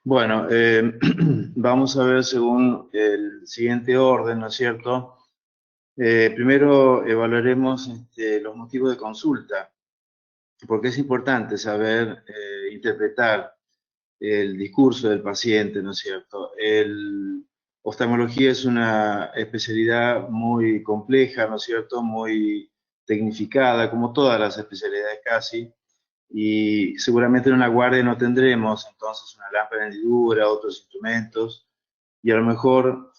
Bueno, vamos a ver según el siguiente orden, ¿no es cierto? Primero evaluaremos los motivos de consulta, porque es importante saber interpretar el discurso del paciente, ¿no es cierto? Oftalmología es una especialidad muy compleja, ¿no es cierto? Muy tecnificada, como todas las especialidades casi, y seguramente en una guardia no tendremos entonces una lámpara de hendidura, otros instrumentos, y a lo mejor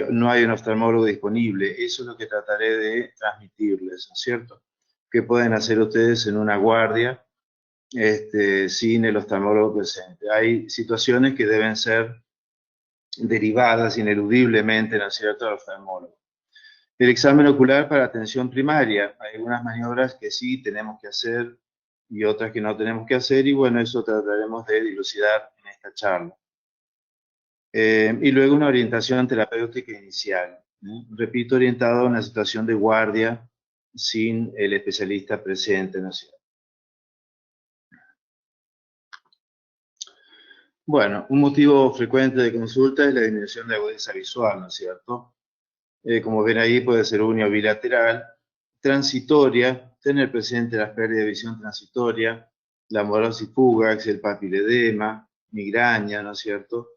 no hay un oftalmólogo disponible. Eso es lo que trataré de transmitirles, ¿no es cierto? ¿Qué pueden hacer ustedes en una guardia sin el oftalmólogo presente? Hay situaciones que deben ser derivadas ineludiblemente, ¿no es cierto?, al oftalmólogo. El examen ocular para atención primaria. Hay algunas maniobras que sí tenemos que hacer y otras que no tenemos que hacer, y bueno, eso trataremos de dilucidar en esta charla. Y luego una orientación terapéutica inicial. Repito, orientado a una situación de guardia sin el especialista presente, ¿no es cierto? Bueno, un motivo frecuente de consulta es la disminución de agudeza visual, ¿no es cierto? Como ven ahí, puede ser unio bilateral, transitoria, tener presente las pérdidas de visión transitoria, la morosis fugax, el papiledema, migraña, ¿no es cierto?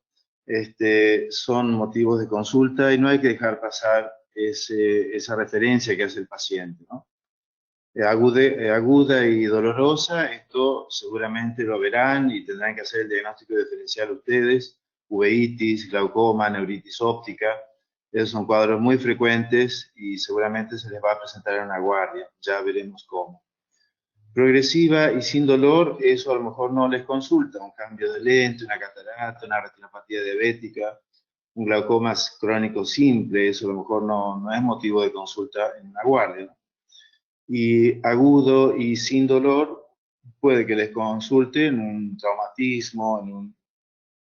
Son motivos de consulta y no hay que dejar pasar esa referencia que hace el paciente, ¿no? Aguda y dolorosa, esto seguramente lo verán y tendrán que hacer el diagnóstico diferencial ustedes, uveitis, glaucoma, neuritis óptica. Esos son cuadros muy frecuentes y seguramente se les va a presentar en una guardia, ya veremos cómo. Progresiva y sin dolor, eso a lo mejor no les consulta, un cambio de lente, una catarata, una retinopatía diabética, un glaucoma crónico simple, eso a lo mejor no es motivo de consulta en una guardia, ¿no? Y agudo y sin dolor, puede que les consulten un traumatismo,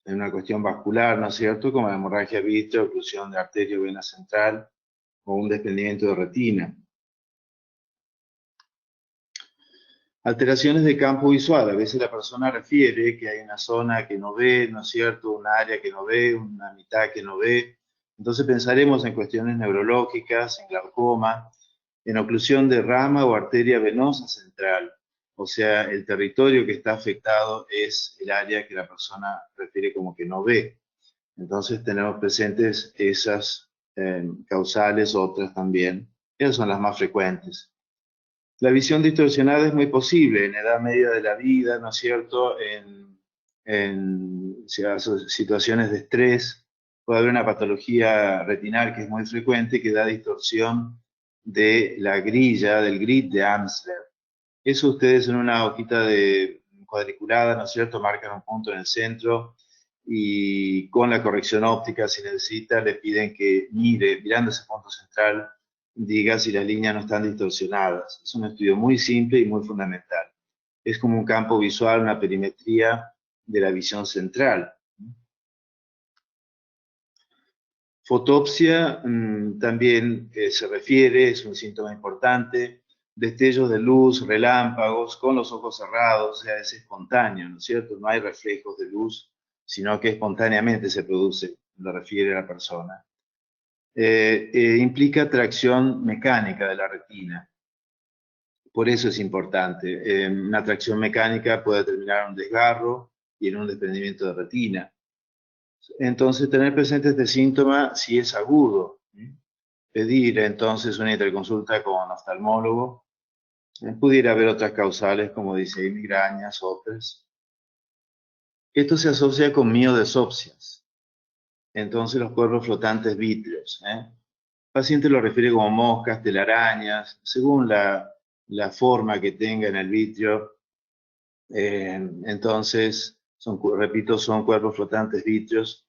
en una cuestión vascular, ¿no es cierto?, como la hemorragia vítreo, oclusión de arteria o vena central, o un desprendimiento de retina. Alteraciones de campo visual. A veces la persona refiere que hay una zona que no ve, ¿no es cierto?, un área que no ve, una mitad que no ve. Entonces pensaremos en cuestiones neurológicas, en glaucoma, en oclusión de rama o arteria venosa central. O sea, el territorio que está afectado es el área que la persona refiere como que no ve. Entonces tenemos presentes esas causales, otras también. Esas son las más frecuentes. La visión distorsionada es muy posible en edad media de la vida, ¿no es cierto? En situaciones de estrés, puede haber una patología retinal que es muy frecuente, que da distorsión de la grilla, del grid de Amsler. Eso ustedes en una hojita de cuadriculada, ¿no es cierto?, marcan un punto en el centro y con la corrección óptica, si necesita, le piden que mire, mirando ese punto central, diga si las líneas no están distorsionadas. Es un estudio muy simple y muy fundamental. Es como un campo visual, una perimetría de la visión central. Fotopsia también se refiere, es un síntoma importante, destellos de luz, relámpagos, con los ojos cerrados, o sea, es espontáneo, ¿no es cierto? No hay reflejos de luz, sino que espontáneamente se produce, lo refiere la persona. Implica tracción mecánica de la retina. Por eso es importante. Una tracción mecánica puede terminar en un desgarro y en un desprendimiento de retina. Entonces, tener presente este síntoma si es agudo. Pedir entonces una interconsulta con oftalmólogo. Pudiera haber otras causales, como dice, migrañas, otras. Esto se asocia con miodesopsias. Entonces, los cuerpos flotantes vítreos. El paciente lo refiere como moscas, telarañas, según la forma que tenga en el vítreo. Entonces, repito, son cuerpos flotantes vítreos.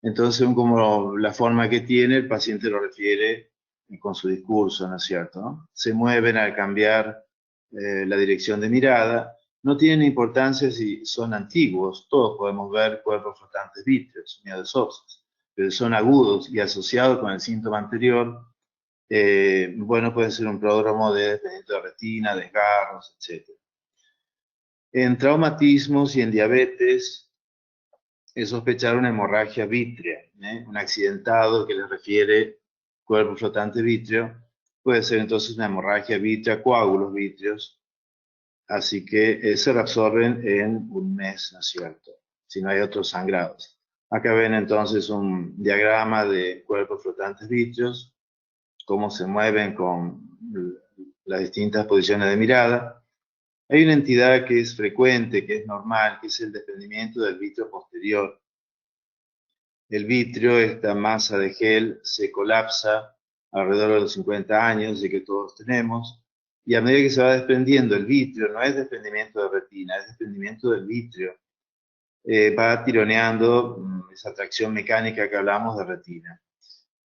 Entonces, según como la forma que tiene, el paciente lo refiere con su discurso, ¿no es cierto?, ¿no? Se mueven al cambiar la dirección de mirada. No tienen importancia si son antiguos. Todos podemos ver cuerpos flotantes vítreos, miodesopsis, pero son agudos y asociados con el síntoma anterior. Bueno, puede ser un pródromo de desprendimiento de retina, desgarros, etc. En traumatismos y en diabetes, es sospechar una hemorragia vítrea, un accidentado que le refiere cuerpo flotante vítreo. Puede ser entonces una hemorragia vítrea, coágulos vítreos, así que se reabsorben en un mes, ¿no es cierto? Si no hay otros sangrados. Acá ven entonces un diagrama de cuerpos flotantes vítreos, cómo se mueven con las distintas posiciones de mirada. Hay una entidad que es frecuente, que es normal, que es el desprendimiento del vítreo posterior. El vitrio, esta masa de gel, se colapsa alrededor de los 50 años de que todos tenemos, y a medida que se va desprendiendo el vitrio, no es desprendimiento de retina, es desprendimiento del vitrio, va tironeando esa tracción mecánica que hablamos de retina.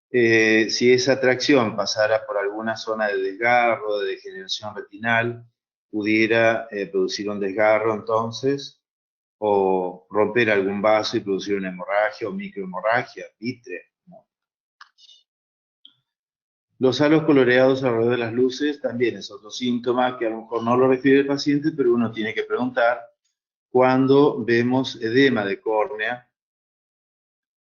Si esa tracción pasara por alguna zona de desgarro, de degeneración retinal, pudiera producir un desgarro entonces, o romper algún vaso y producir una hemorragia o microhemorragia, vitrea, ¿no? Los halos coloreados alrededor de las luces también es otro síntoma que a lo mejor no lo refiere el paciente, pero uno tiene que preguntar cuando vemos edema de córnea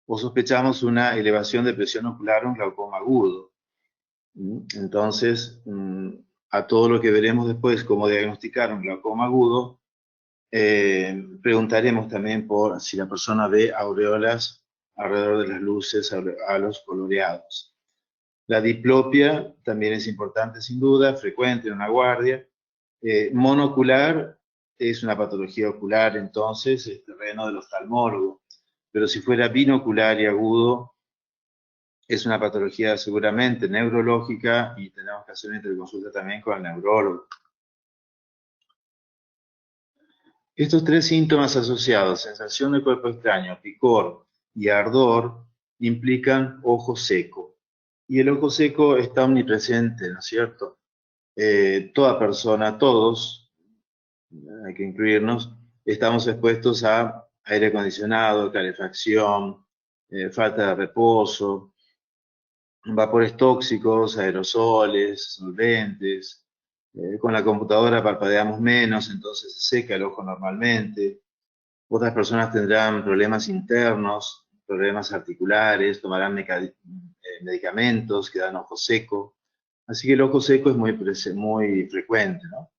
o sospechamos una elevación de presión ocular o un glaucoma agudo. Entonces, a todo lo que veremos después, cómo diagnosticar un glaucoma agudo, preguntaremos también por si la persona ve aureolas alrededor de las luces, halos coloreados. La diplopia también es importante sin duda, frecuente en una guardia. Monocular es una patología ocular, entonces es terreno del oftalmólogo. Pero si fuera binocular y agudo, es una patología seguramente neurológica y tenemos que hacer una interconsulta también con el neurólogo. Estos tres síntomas asociados, sensación de cuerpo extraño, picor y ardor, implican ojo seco. Y el ojo seco está omnipresente, ¿no es cierto? Toda persona, todos, hay que incluirnos, estamos expuestos a aire acondicionado, calefacción, falta de reposo, vapores tóxicos, aerosoles, solventes. Con la computadora parpadeamos menos, entonces se seca el ojo normalmente. Otras personas tendrán problemas internos, problemas articulares, tomarán medicamentos que dan ojo seco. Así que el ojo seco es muy frecuente, ¿no?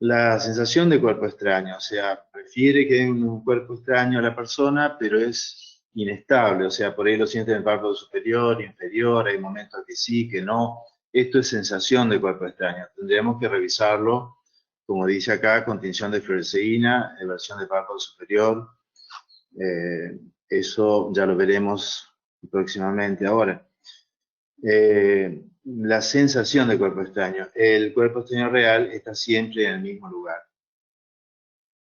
La sensación de cuerpo extraño, o sea, prefiere que haya un cuerpo extraño a la persona, pero es inestable, o sea, por ahí lo siente en el párpado superior, inferior, hay momentos que sí, que no. Esto es sensación de cuerpo extraño. Tendríamos que revisarlo, como dice acá, con tinción de fluoresceína, versión de párpado superior. Eso ya lo veremos próximamente ahora. La sensación de cuerpo extraño. El cuerpo extraño real está siempre en el mismo lugar.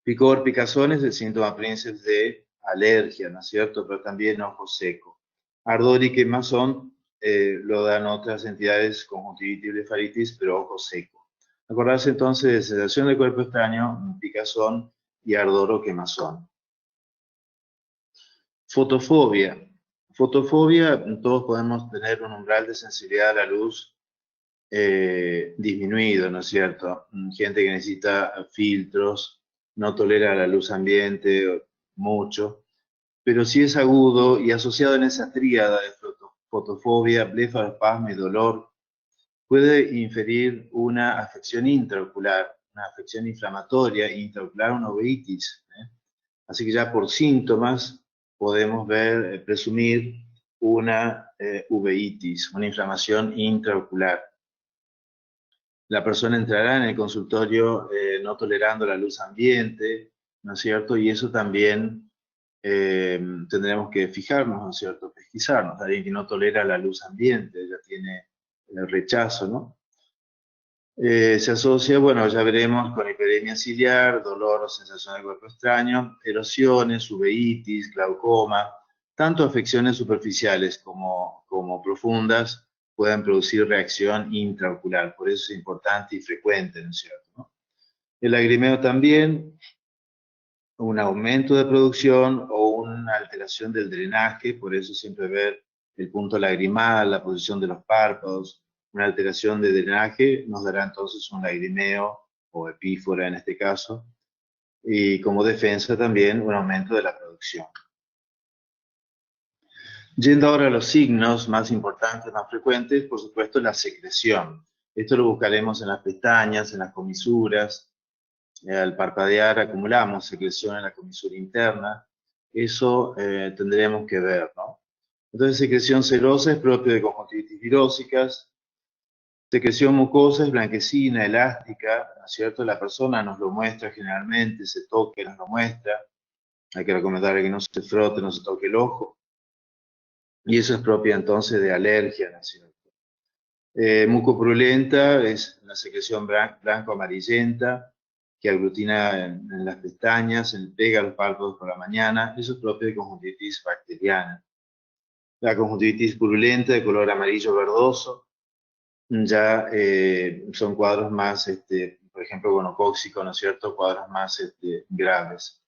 Picor, picazón es el síntoma principal de alergia, ¿no es cierto? Pero también ojo seco. Ardor y quemazón lo dan otras entidades, conjuntivitis y blefaritis, pero ojo seco. Acordarse entonces de sensación de cuerpo extraño, picazón y ardor o quemazón. Fotofobia. Fotofobia, todos podemos tener un umbral de sensibilidad a la luz disminuido, ¿no es cierto? Gente que necesita filtros, no tolera la luz ambiente mucho, pero si es agudo y asociado en esa tríada de fotofobia, blefarospasmo y dolor, puede inferir una afección intraocular, una afección inflamatoria intraocular, una uveitis. Así que ya por síntomas podemos ver, presumir una uveitis, una inflamación intraocular. La persona entrará en el consultorio no tolerando la luz ambiente, ¿no es cierto? Y eso también tendremos que fijarnos, ¿no es cierto? Pesquisarnos. Alguien que no tolera la luz ambiente, ya tiene el rechazo, ¿no? Se asocia, bueno, ya veremos, con hiperemia ciliar, dolor o sensación de cuerpo extraño, erosiones, uveitis, glaucoma, tanto afecciones superficiales como profundas pueden producir reacción intraocular, por eso es importante y frecuente, ¿no es cierto? ¿No? El lagrimeo también, un aumento de producción o una alteración del drenaje, por eso siempre ver el punto lagrimal, la posición de los párpados, una alteración de drenaje nos dará entonces un lagrimeo o epífora en este caso, y como defensa también un aumento de la producción. Yendo ahora a los signos más importantes, más frecuentes, por supuesto la secreción. Esto lo buscaremos en las pestañas, en las comisuras. Al parpadear acumulamos secreción en la comisura interna. Eso tendremos que ver, ¿no? Entonces, secreción serosa es propio de conjuntivitis virósicas. Secreción mucosa es blanquecina, elástica, ¿no es cierto? La persona nos lo muestra generalmente, se toca, nos lo muestra. Hay que recomendarle que no se frote, no se toque el ojo. Y eso es propia entonces de alergia, ¿no es cierto? Mucopurulenta es una secreción blanco-amarillenta que aglutina en las pestañas, pega los párpados por la mañana. Eso es propio de conjuntivitis bacteriana. La conjuntivitis purulenta de color amarillo verdoso ya son cuadros más, por ejemplo, gonocóxico, ¿no es cierto? Cuadros más graves.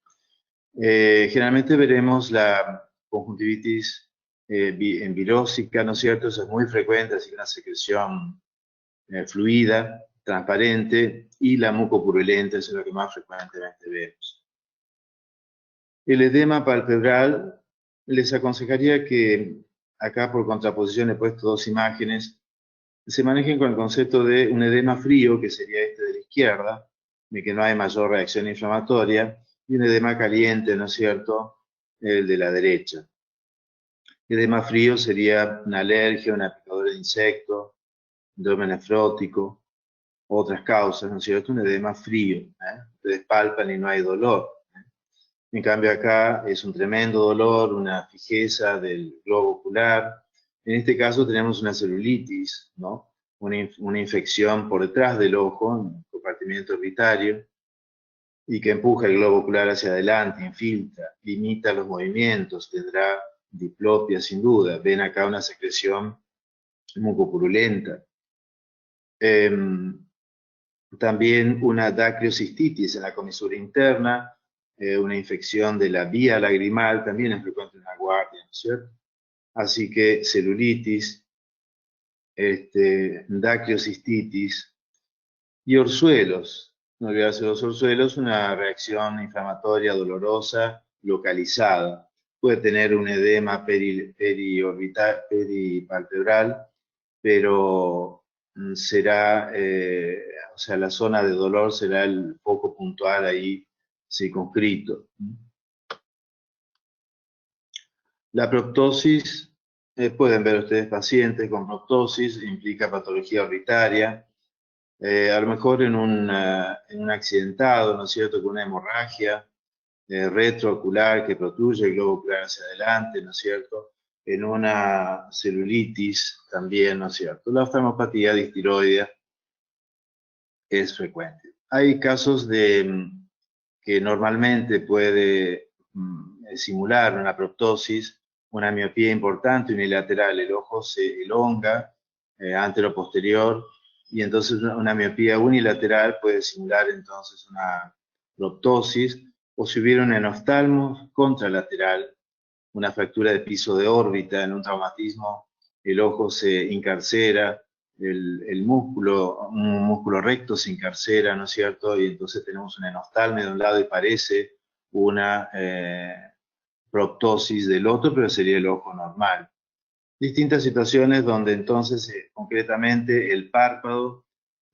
Generalmente veremos la conjuntivitis virósica, ¿no es cierto? Eso es muy frecuente, así que una secreción fluida, transparente, y la mucopurulenta, eso es lo que más frecuentemente vemos. El edema palpebral, les aconsejaría que acá por contraposición he puesto dos imágenes, se manejen con el concepto de un edema frío, que sería este de la izquierda, de que no hay mayor reacción inflamatoria, y un edema caliente, ¿no es cierto?, el de la derecha. Edema frío sería una alergia, una picadura de insecto, síndrome nefrótico, otras causas, ¿no es cierto? Un edema frío, ustedes palpan y no hay dolor. En cambio acá es un tremendo dolor, una fijeza del globo ocular. En este caso tenemos una celulitis, ¿no? Una infección por detrás del ojo, un compartimiento orbitario, y que empuja el globo ocular hacia adelante, infiltra, limita los movimientos, tendrá diplopia sin duda. Ven acá una secreción mucopurulenta. También una dacriocistitis en la comisura interna, una infección de la vía lagrimal, también es frecuente en la guardia, ¿no es cierto? Así que celulitis, dacriocistitis y orzuelos. No olvidarse los orzuelos, una reacción inflamatoria dolorosa localizada. Puede tener un edema peripalpebral, pero será, o sea, la zona de dolor será el foco puntual ahí circunscrito. La proptosis, pueden ver ustedes pacientes con proptosis, implica patología orbitaria, a lo mejor en un accidentado, ¿no es cierto?, con una hemorragia retroocular que protruye el globo ocular hacia adelante, ¿no es cierto?, en una celulitis también, ¿no es cierto? La oftalmopatía distiroidea es frecuente. Hay casos que normalmente puede simular una proptosis, una miopía importante unilateral, el ojo se elonga antero-posterior, y entonces una miopía unilateral puede simular entonces una proptosis, o si hubiera un enoftalmo contralateral, una fractura de piso de órbita en un traumatismo, el ojo se encarcera, un músculo recto se encarcera, ¿no es cierto? Y entonces tenemos una enoftalmia de un lado y parece una proptosis del otro, pero sería el ojo normal. Distintas situaciones donde entonces concretamente el párpado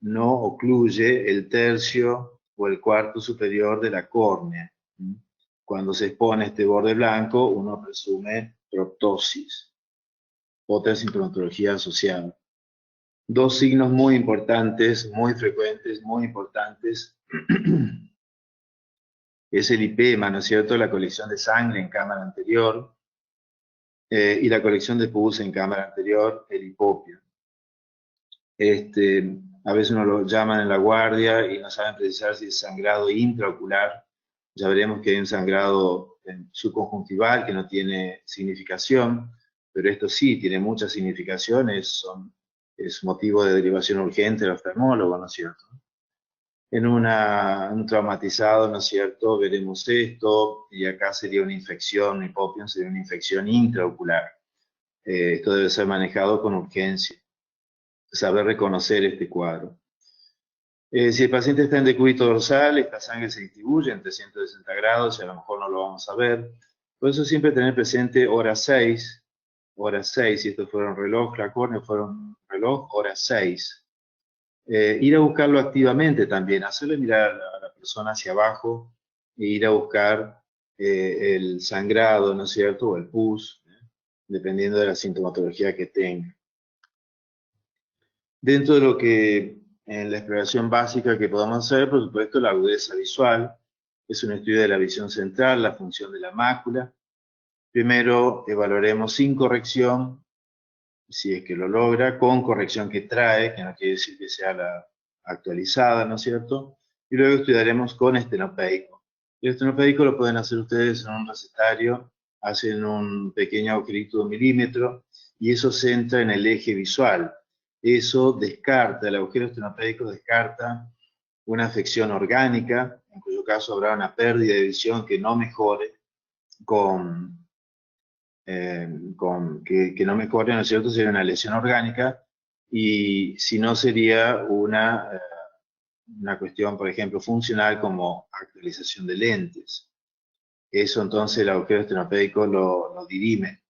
no ocluye el tercio o el cuarto superior de la córnea. Cuando se expone este borde blanco, uno presume proptosis. Otra sintomatología asociada. Dos signos muy importantes, muy frecuentes, muy importantes, es el lipema, ¿no es cierto? La colección de sangre en cámara anterior y la colección de pus en cámara anterior, el hipopio. A veces uno lo llaman en la guardia y no saben precisar si es sangrado intraocular. Ya veremos que hay un sangrado subconjuntival que no tiene significación, pero esto sí tiene muchas significaciones, es motivo de derivación urgente al oftalmólogo, ¿no es cierto? En un traumatizado, ¿no es cierto?, veremos esto, y acá sería una infección, hipopio sería una infección intraocular. Esto debe ser manejado con urgencia, saber reconocer este cuadro. Si el paciente está en decúbito dorsal, esta sangre se distribuye en 360 grados y a lo mejor no lo vamos a ver. Por eso siempre tener presente hora 6, hora 6, si esto fuera un reloj, la córnea fuera un reloj, hora 6. Ir a buscarlo activamente también, hacerle mirar a la persona hacia abajo e ir a buscar el sangrado, ¿no es cierto? O el pus, dependiendo de la sintomatología que tenga. Dentro de lo que en la exploración básica que podamos hacer, por supuesto, la agudeza visual, es un estudio de la visión central, la función de la mácula. Primero evaluaremos sin corrección, si es que lo logra, con corrección que trae, que no quiere decir que sea la actualizada, ¿no es cierto? Y luego estudiaremos con estenopeico. El estenopeico lo pueden hacer ustedes en un recetario, hacen un pequeño agujerito de 1 milímetro y eso se entra en el eje visual. Eso descarta, el agujero estenopeico descarta una afección orgánica, en cuyo caso habrá una pérdida de visión que no mejore que no mejore, ¿no es cierto? Sería una lesión orgánica y si no sería una cuestión, por ejemplo, funcional como actualización de lentes. Eso entonces el agujero estenopeico lo dirime.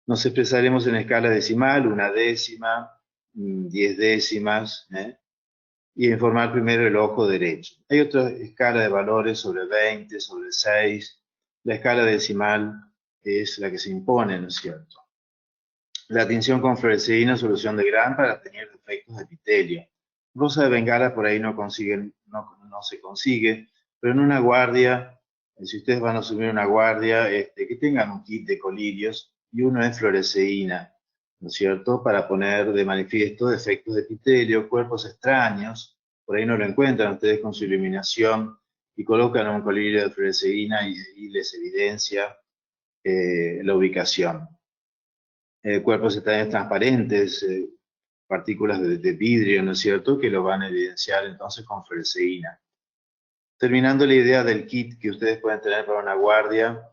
Nos expresaremos en escala decimal, 1 décima, 10 décimas, y en formar primero el ojo derecho. Hay otra escala de valores sobre 20, sobre 6. La escala decimal es la que se impone, ¿no es cierto? La tinción con fluoresceína, solución de Gram para tener defectos de epitelio. Rosa de Bengala por ahí no se consigue, pero en una guardia, si ustedes van a asumir una guardia, que tengan un kit de colirios y uno es fluoresceína, ¿no es cierto? Para poner de manifiesto defectos de epitelio, cuerpos extraños, por ahí no lo encuentran ustedes con su iluminación y colocan un colirio de fluoresceína y les evidencia la ubicación. Cuerpos extraños transparentes, partículas de vidrio, ¿no es cierto?, que lo van a evidenciar entonces con fluoresceína. Terminando la idea del kit que ustedes pueden tener para una guardia,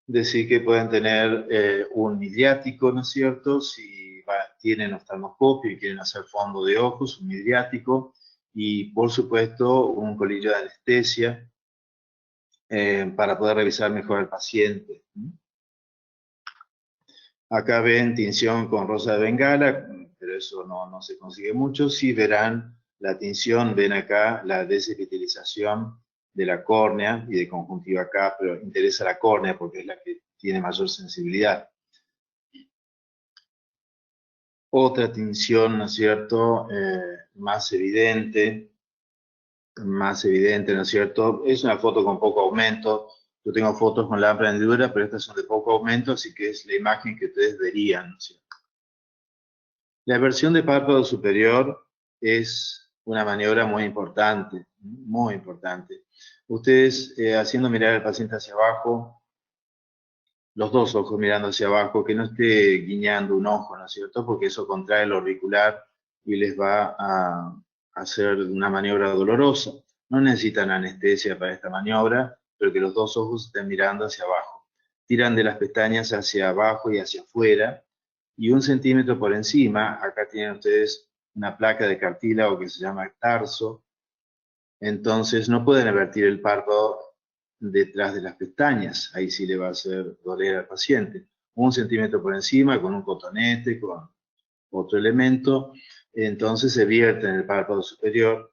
decir que pueden tener un midriático, ¿no es cierto?, si tienen oftalmoscopio y quieren hacer fondo de ojos, un midriático, y por supuesto un colirio de anestesia para poder revisar mejor al paciente. Acá ven tinción con rosa de Bengala, pero eso no se consigue mucho. Sí verán la tinción, ven acá la desepitelización de la córnea y de conjuntiva acá, pero interesa la córnea porque es la que tiene mayor sensibilidad. Otra tinción, ¿no es cierto?, más evidente, ¿no es cierto? Es una foto con poco aumento. Yo tengo fotos con lámpara hendidura, pero estas son de poco aumento, así que es la imagen que ustedes verían, ¿no es cierto? La eversión de párpado superior es una maniobra muy importante, muy importante. Ustedes haciendo mirar al paciente hacia abajo, los dos ojos mirando hacia abajo, que no esté guiñando un ojo, ¿no es cierto? Porque eso contrae el auricular y les va a hacer una maniobra dolorosa. No necesitan anestesia para esta maniobra, pero que los dos ojos estén mirando hacia abajo. Tiran de las pestañas hacia abajo y hacia afuera, y 1 centímetro por encima, acá tienen ustedes una placa de cartílago que se llama tarso, entonces no pueden invertir el párpado detrás de las pestañas, ahí sí le va a hacer doler al paciente. 1 centímetro por encima, con un cotonete, con otro elemento, entonces se vierte en el párpado superior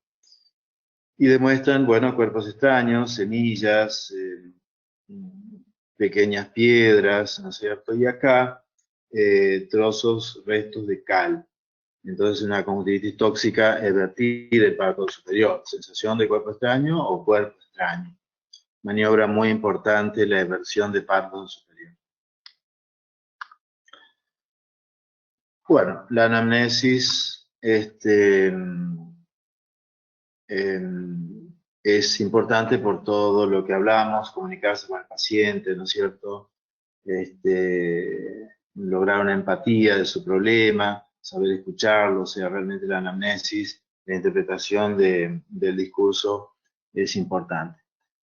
y demuestran, bueno, cuerpos extraños, semillas, pequeñas piedras, ¿no es cierto? Y acá trozos, restos de cal. Entonces, una conjuntivitis tóxica es vertir el párpado superior, sensación de cuerpo extraño o cuerpo extraño. Maniobra muy importante, la eversión de párpado superior. Bueno, la anamnesis es importante por todo lo que hablamos, comunicarse con el paciente, ¿no es cierto? Lograr una empatía de su problema, saber escucharlo, o sea, realmente la anamnesis, la interpretación del discurso es importante.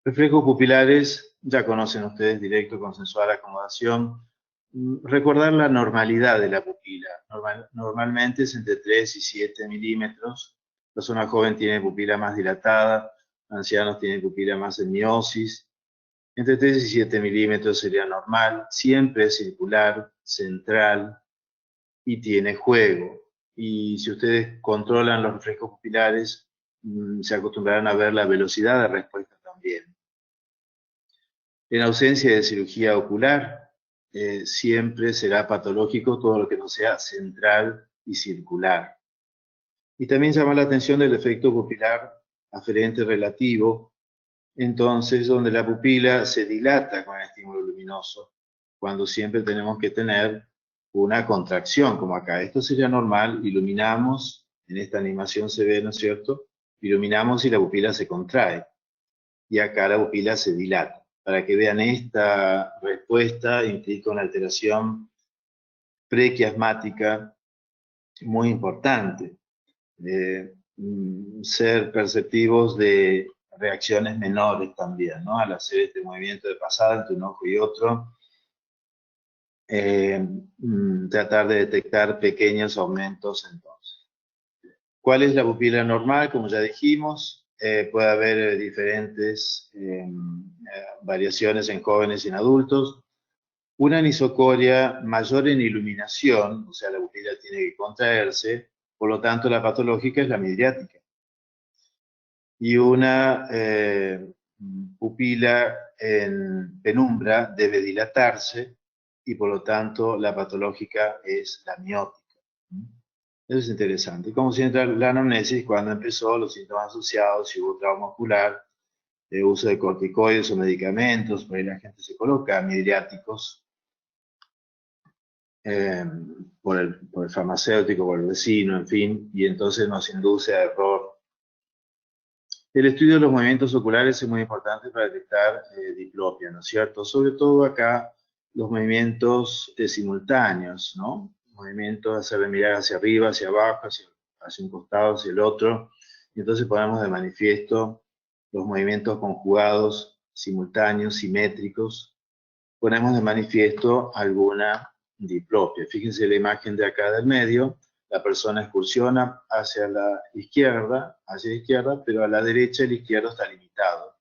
Reflejos pupilares, ya conocen ustedes, directo, consensual, acomodación. Recordar la normalidad de la pupila. Normalmente es entre 3 y 7 milímetros. Persona joven tiene pupila más dilatada, ancianos tienen pupila más en miosis. Entre 3 y 7 milímetros sería normal, siempre es circular, central y tiene juego. Y si ustedes controlan los reflejos pupilares, se acostumbrarán a ver la velocidad de respuesta también. En ausencia de cirugía ocular, siempre será patológico todo lo que no sea central y circular. Y también llama la atención el efecto pupilar aferente relativo, entonces donde la pupila se dilata con el estímulo luminoso, cuando siempre tenemos que tener una contracción, como acá. Esto sería normal, iluminamos, en esta animación se ve, ¿no es cierto? Iluminamos y la pupila se contrae, y acá la pupila se dilata. Para que vean, esta respuesta implica una alteración prequiasmática muy importante. Ser perceptivos de reacciones menores también, ¿no? Al hacer este movimiento de pasada entre un ojo y otro, tratar de detectar pequeños aumentos entonces. ¿Cuál es la pupila normal? Como ya dijimos, puede haber diferentes variaciones en jóvenes y en adultos. Una anisocoria mayor en iluminación, o sea, la pupila tiene que contraerse, por lo tanto la patológica es la midriática. Y una pupila en penumbra debe dilatarse y por lo tanto la patológica es la miótica. Eso es interesante. Como si entra la anamnesis, cuando empezó, los síntomas asociados, si hubo trauma ocular, uso de corticoides o medicamentos, por ahí la gente se coloca midriáticos por el farmacéutico, por el vecino, en fin, y entonces nos induce a error. El estudio de los movimientos oculares es muy importante para detectar diplopia, ¿no es cierto? Sobre todo acá los movimientos simultáneos, ¿no? Movimientos de hacer de mirar hacia arriba, hacia abajo, hacia un costado, hacia el otro. Y entonces ponemos de manifiesto los movimientos conjugados, simultáneos, simétricos. Ponemos de manifiesto alguna diplopia. Fíjense la imagen de acá del medio. La persona excursiona hacia la izquierda, pero a la derecha el izquierdo está limitado.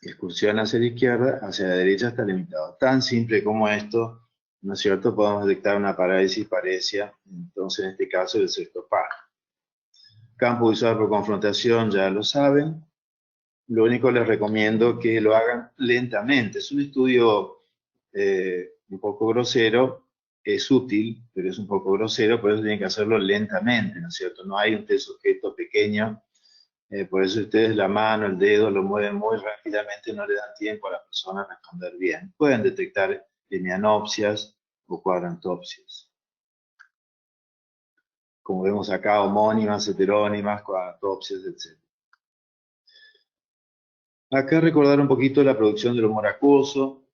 Excursiona hacia la izquierda, hacia la derecha está limitado. Tan simple como esto, ¿no es cierto? Podemos detectar una parálisis parecia, entonces en este caso el sexto par. Campo visual por confrontación, ya lo saben. Lo único les recomiendo que lo hagan lentamente. Es un estudio un poco grosero, es útil, pero es un poco grosero, por eso tienen que hacerlo lentamente, ¿no es cierto? No hay un test sujeto pequeño, por eso ustedes la mano, el dedo lo mueven muy rápidamente, no le dan tiempo a la persona a responder bien. Pueden detectar hemianopsias o cuadrantopsias. Como vemos acá, homónimas, heterónimas, cuadrantopsias, etc. Acá recordar un poquito la producción del humor acuoso.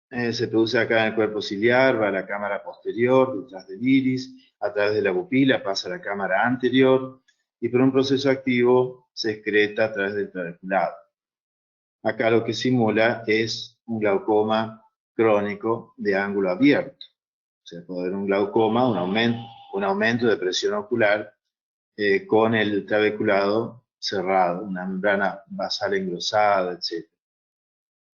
Se produce acá en el cuerpo ciliar, va a la cámara posterior, detrás del iris, a través de la pupila pasa a la cámara anterior y por un proceso activo se excreta a través del trabeculado. Acá lo que simula es un glaucoma crónico de ángulo abierto. O sea, puede haber un glaucoma, un aumento de presión ocular con el trabeculado cerrado, una membrana basal engrosada, etc.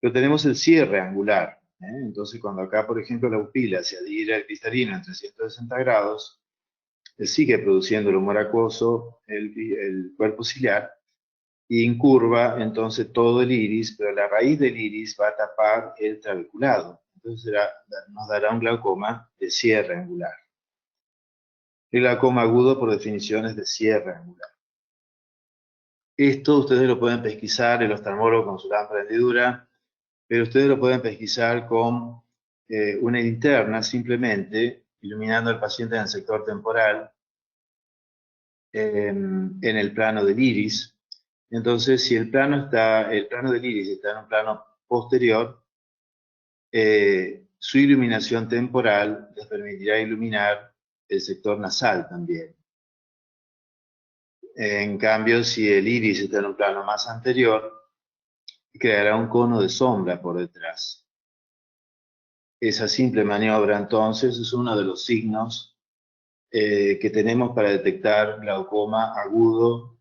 Pero tenemos el cierre angular. Entonces, cuando acá, por ejemplo, la pupila se adhiere al cristalino en 360 grados, sigue produciendo el humor acuoso, el cuerpo ciliar, y incurva entonces todo el iris, pero la raíz del iris va a tapar el trabeculado. Entonces nos dará un glaucoma de cierre angular. El glaucoma agudo, por definición, es de cierre angular. Esto ustedes lo pueden pesquisar, el oftalmólogo con su lámpara de hendidura, pero ustedes lo pueden pesquisar con una linterna, simplemente iluminando al paciente en el sector temporal, en el plano del iris. Entonces, si el plano del iris está en un plano posterior, su iluminación temporal les permitirá iluminar el sector nasal también. En cambio, si el iris está en un plano más anterior, creará un cono de sombra por detrás. Esa simple maniobra, entonces, es uno de los signos que tenemos para detectar glaucoma agudo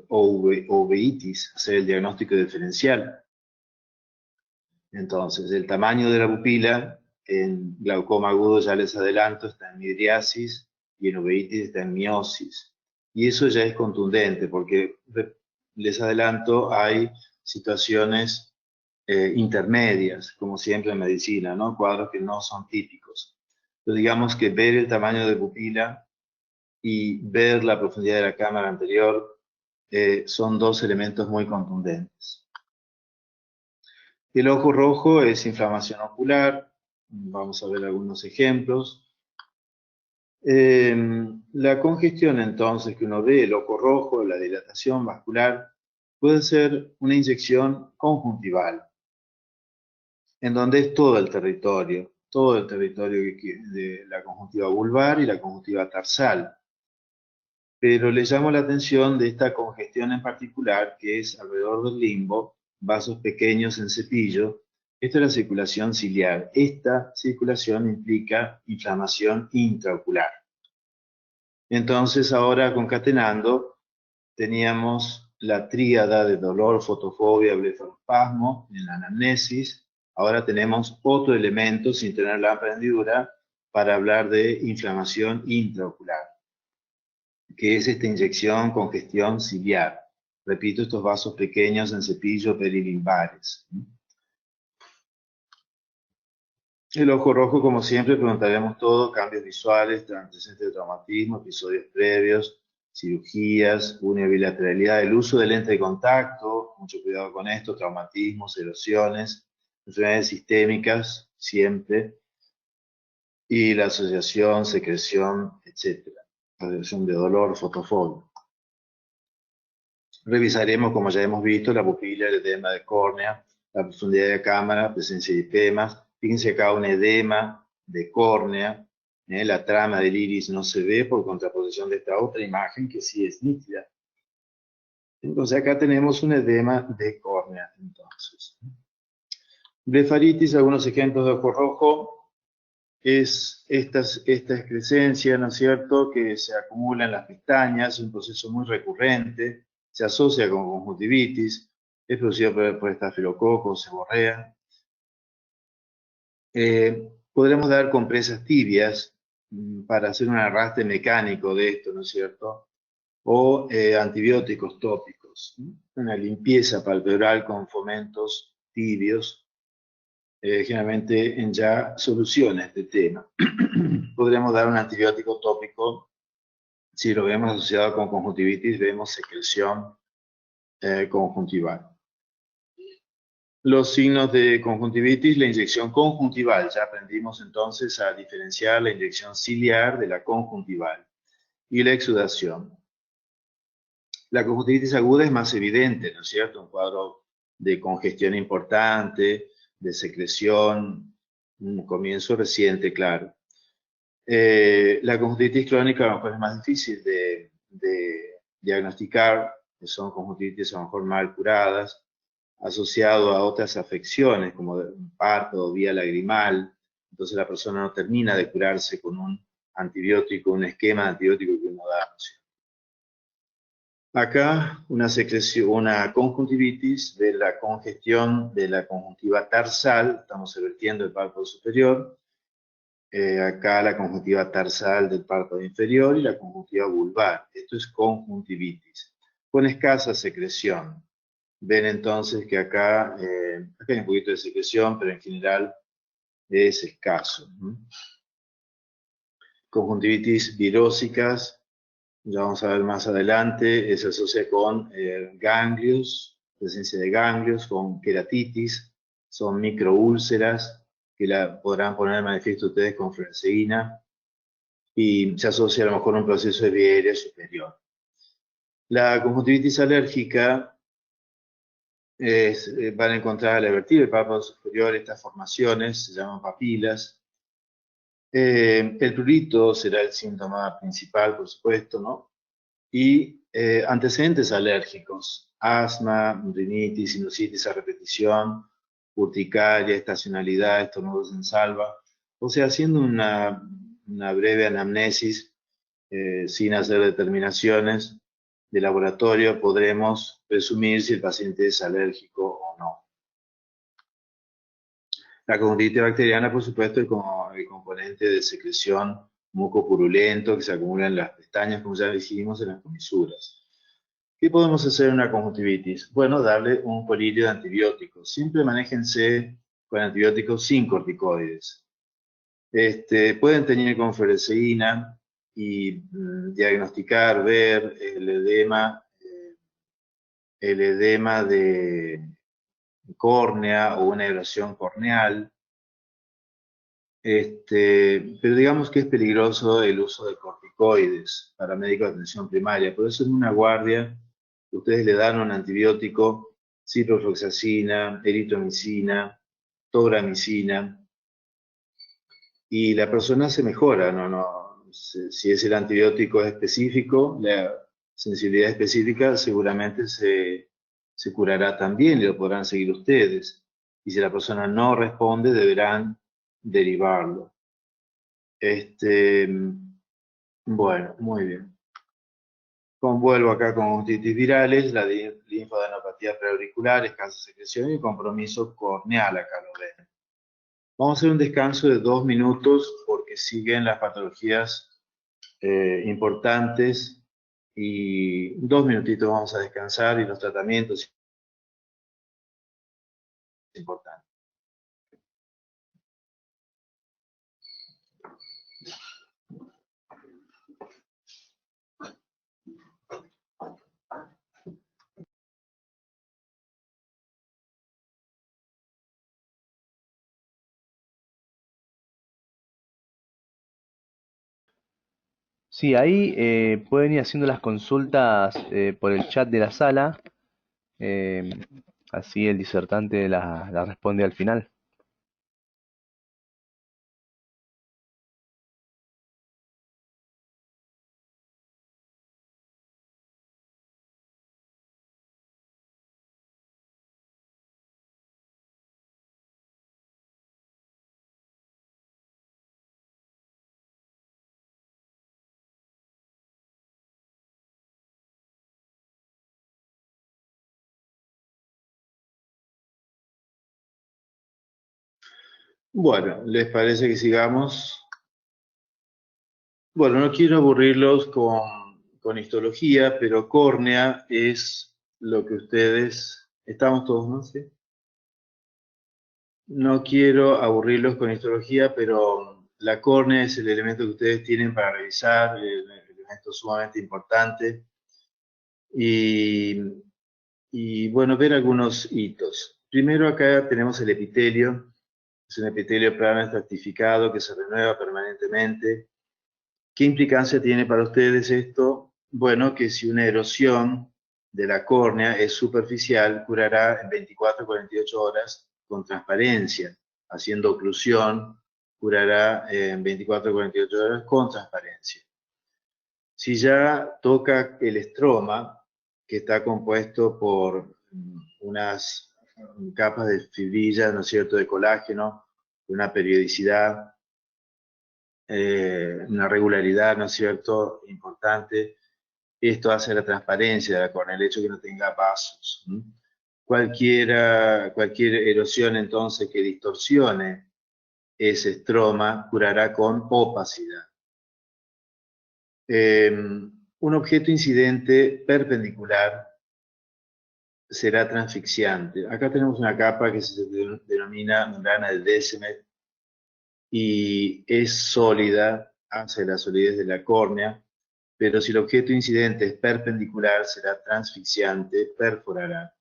o uveitis, hacer el diagnóstico diferencial. Entonces, el tamaño de la pupila en glaucoma agudo, ya les adelanto, está en midriasis y en uveitis está en miosis. Y eso ya es contundente porque, les adelanto, hay situaciones intermedias, como siempre en medicina, ¿no? Cuadros que no son típicos. Entonces, digamos que ver el tamaño de pupila y ver la profundidad de la cámara anterior son dos elementos muy contundentes. El ojo rojo es inflamación ocular. Vamos a ver algunos ejemplos. La congestión, entonces, que uno ve, el ojo rojo, la dilatación vascular, puede ser una inyección conjuntival, en donde es todo el territorio de la conjuntiva vulvar y la conjuntiva tarsal. Pero le llamo la atención de esta congestión en particular, que es alrededor del limbo, vasos pequeños en cepillo. Esto es la circulación ciliar. Esta circulación implica inflamación intraocular. Entonces, ahora concatenando, teníamos la tríada de dolor, fotofobia, blefarospasmo en la anamnesis. Ahora tenemos otro elemento, sin tener la prendidura, para hablar de inflamación intraocular, que es esta inyección congestión ciliar. Repito, estos vasos pequeños en cepillo perilimbares. El ojo rojo, como siempre, preguntaremos todo, cambios visuales, antecedentes de traumatismo, episodios previos, cirugías, unilateralidad, el uso de lente de contacto, mucho cuidado con esto, traumatismos, erosiones, enfermedades sistémicas, siempre, y la asociación, secreción, etc. Asociación de dolor, fotofobia. Revisaremos, como ya hemos visto, la pupila, el edema de córnea, la profundidad de cámara, presencia de edemas. Fíjense acá un edema de córnea. La trama del iris no se ve por contraposición de esta otra imagen que sí es nítida. Entonces acá tenemos un edema de córnea. Entonces, blefaritis, algunos ejemplos de ojo rojo, es esta excrescencia, ¿no es cierto?, que se acumula en las pestañas, es un proceso muy recurrente, se asocia con conjuntivitis, es producido por estafilococos, seborrea. Podremos dar compresas tibias para hacer un arrastre mecánico de esto, ¿no es cierto?, o antibióticos tópicos, una limpieza palpebral con fomentos tibios, generalmente en ya soluciona este tema. Podremos dar un antibiótico tópico. Si lo vemos asociado con conjuntivitis, vemos secreción conjuntival. Los signos de conjuntivitis, la inyección conjuntival. Ya aprendimos entonces a diferenciar la inyección ciliar de la conjuntival. Y la exudación. La conjuntivitis aguda es más evidente, ¿no es cierto? Un cuadro de congestión importante, de secreción, un comienzo reciente, claro. La conjuntivitis crónica a lo mejor es más difícil de diagnosticar, que son conjuntivitis a lo mejor mal curadas, asociado a otras afecciones como un parto o vía lagrimal. Entonces la persona no termina de curarse con un antibiótico, un esquema de antibiótico que uno da. Acá una secreción, una conjuntivitis de la congestión de la conjuntiva tarsal, estamos revertiendo el párpado superior. Acá la conjuntiva tarsal del párpado inferior y la conjuntiva vulvar. Esto es conjuntivitis, con escasa secreción. Ven entonces que acá hay un poquito de secreción, pero en general es escaso. Conjuntivitis virósicas, ya vamos a ver más adelante, se asocia con ganglios, presencia de ganglios, con queratitis, son microúlceras que la podrán poner en manifiesto ustedes con fluoresceína y se asocia a lo mejor a un proceso de vía aérea superior. La conjuntivitis alérgica van a encontrar al evertir el párpado superior estas formaciones, se llaman papilas. El prurito será el síntoma principal, por supuesto, ¿no? Y antecedentes alérgicos, asma, rinitis, sinusitis a repetición, urticaria, estacionalidad, estornudos en salva. O sea, haciendo una breve anamnesis, sin hacer determinaciones de laboratorio, podremos presumir si el paciente es alérgico o no. La conjuntivitis bacteriana, por supuesto, es como el componente de secreción mucopurulento que se acumula en las pestañas, como ya dijimos, en las comisuras. ¿Qué podemos hacer en una conjuntivitis? Bueno, darle un colirio de antibióticos. Siempre manéjense con antibióticos sin corticoides. Pueden tener con fereceína y diagnosticar, ver el edema de córnea o una erosión corneal. Pero digamos que es peligroso el uso de corticoides para médicos de atención primaria. Por eso en una guardia ustedes le dan un antibiótico, ciprofloxacina, eritromicina, tobramicina, y la persona se mejora, si es el antibiótico específico, la sensibilidad específica, seguramente se curará también y lo podrán seguir ustedes. Y si la persona no responde, deberán derivarlo. Bueno, muy bien. Convuelvo acá con conjuntivitis virales, la linfadenopatía preauricular, escasa secreción y compromiso corneal, acá lo ven. Vamos a hacer un descanso de 2 minutos porque siguen las patologías importantes y 2 minutitos vamos a descansar y los tratamientos importantes. Sí, ahí pueden ir haciendo las consultas por el chat de la sala, eh, así el disertante la responde al final. Bueno, ¿les parece que sigamos? Bueno, no quiero aburrirlos con histología, pero córnea es lo que ustedes... Estamos todos, ¿no? ¿Sí? No quiero aburrirlos con histología, pero la córnea es el elemento que ustedes tienen para revisar, el elemento sumamente importante. Y, y bueno, ver algunos hitos. Primero acá tenemos el epitelio. Es un epitelio plano estratificado que se renueva permanentemente. ¿Qué implicancia tiene para ustedes esto? Bueno, que si una erosión de la córnea es superficial, curará en 24 a 48 horas con transparencia. Haciendo oclusión, curará en 24 a 48 horas con transparencia. Si ya toca el estroma, que está compuesto por unas capas de fibrilla, ¿no es cierto?, de colágeno, una periodicidad, una regularidad, ¿no es cierto?, importante. Esto hace la transparencia de la córnea, el hecho de que no tenga vasos. Cualquier erosión entonces que distorsione ese estroma curará con opacidad. Un objeto incidente perpendicular será transfixiante. Acá tenemos una capa que se denomina membrana de Descemet y es sólida, hace la solidez de la córnea, pero si el objeto incidente es perpendicular, será transfixiante, perforará.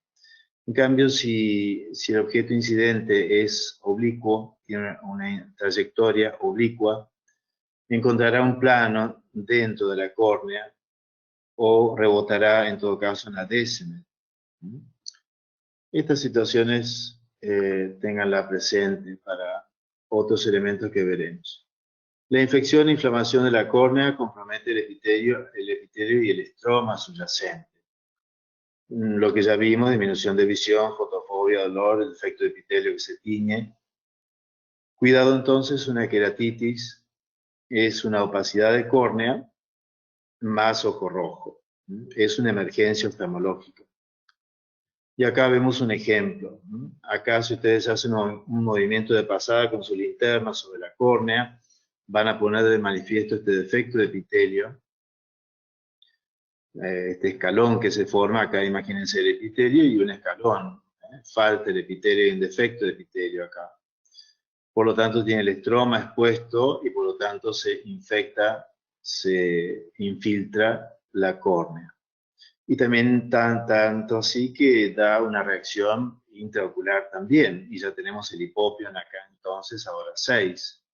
En cambio, si el objeto incidente es oblicuo, tiene una trayectoria oblicua, encontrará un plano dentro de la córnea o rebotará en todo caso en la Descemet. Estas situaciones tenganla presente para otros elementos que veremos. La infección e inflamación de la córnea compromete el epitelio y el estroma subyacente. Lo que ya vimos, disminución de visión, fotofobia, dolor, el defecto de epitelio que se tiñe. Cuidado entonces, una queratitis es una opacidad de córnea más ojo rojo. Es una emergencia oftalmológica. Y acá vemos un ejemplo. Acá, si ustedes hacen un movimiento de pasada con su linterna sobre la córnea, van a poner de manifiesto este defecto de epitelio, este escalón que se forma. Acá imagínense el epitelio y un escalón. Falta el epitelio y un defecto de epitelio acá. Por lo tanto, tiene el estroma expuesto y por lo tanto se infecta, se infiltra la córnea. Y también tanto así que da una reacción intraocular también. Y ya tenemos el hipopión acá entonces, ahora 6.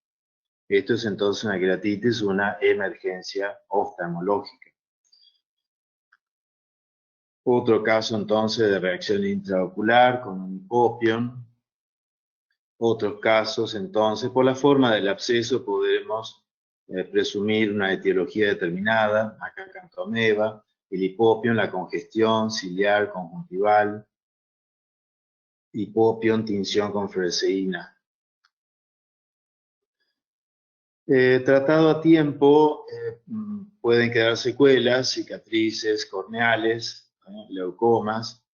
Esto es entonces una queratitis, una emergencia oftalmológica. Otro caso entonces de reacción intraocular con un hipopión. Otros casos entonces, por la forma del absceso podremos presumir una etiología determinada, acá cantomeba, el hipopión, la congestión ciliar conjuntival, hipopión, tinción con fluoresceína. Tratado a tiempo, pueden quedar secuelas, cicatrices corneales, leucomas,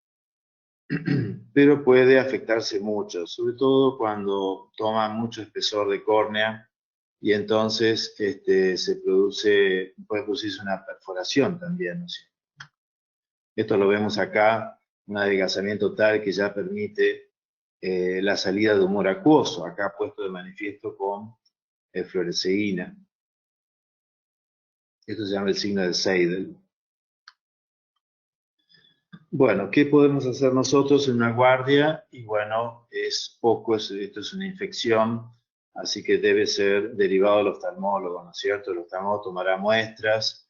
pero puede afectarse mucho, sobre todo cuando toma mucho espesor de córnea y entonces puede producirse una perforación también, ¿no es cierto? Esto lo vemos acá, un adelgazamiento tal que ya permite la salida de humor acuoso, acá puesto de manifiesto con fluoresceína. Esto se llama el signo de Seidel. Bueno, ¿qué podemos hacer nosotros en una guardia? Y bueno, es poco, esto es una infección, así que debe ser derivado del oftalmólogo, ¿no es cierto? El oftalmólogo tomará muestras,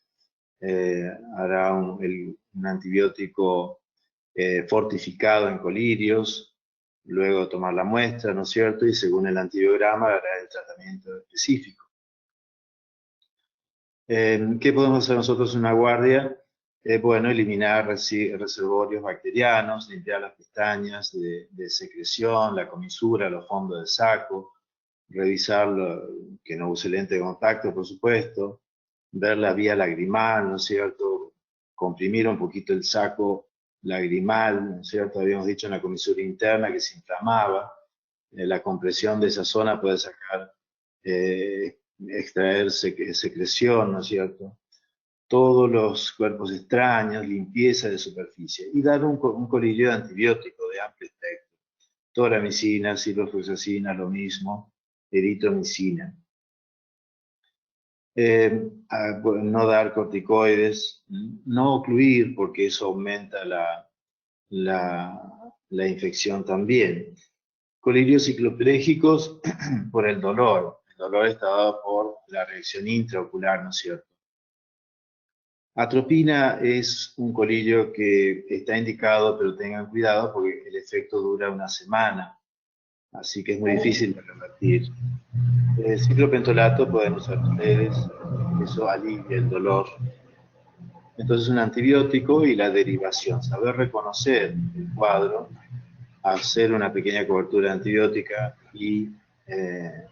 hará un antibiótico fortificado en colirios, luego tomar la muestra, ¿no es cierto? Y según el antibiograma hará el tratamiento específico. ¿Qué podemos hacer nosotros en una guardia? Bueno, eliminar reservorios bacterianos, limpiar las pestañas de secreción, la comisura, los fondos del saco, revisar que no use lente de contacto, por supuesto, ver la vía lagrimal, ¿no es cierto? Comprimir un poquito el saco lagrimal, ¿no es cierto? Habíamos dicho en la comisura interna que se inflamaba. La compresión de esa zona puede sacar, extraer secreción, ¿no es cierto? Todos los cuerpos extraños, limpieza de superficie y dar un colirio de antibiótico de amplio espectro. Toramicina, ciprofloxacina, lo mismo, eritromicina. No dar corticoides, no ocluir porque eso aumenta la infección también. Colirios cicloplégicos por el dolor. El dolor está dado por la reacción intraocular, ¿no es cierto? Atropina es un colirio que está indicado, pero tengan cuidado porque el efecto dura una semana, así que es muy difícil de revertir. El ciclopentolato pueden usar ustedes, eso alivia el dolor. Entonces un antibiótico y la derivación, saber reconocer el cuadro, hacer una pequeña cobertura antibiótica y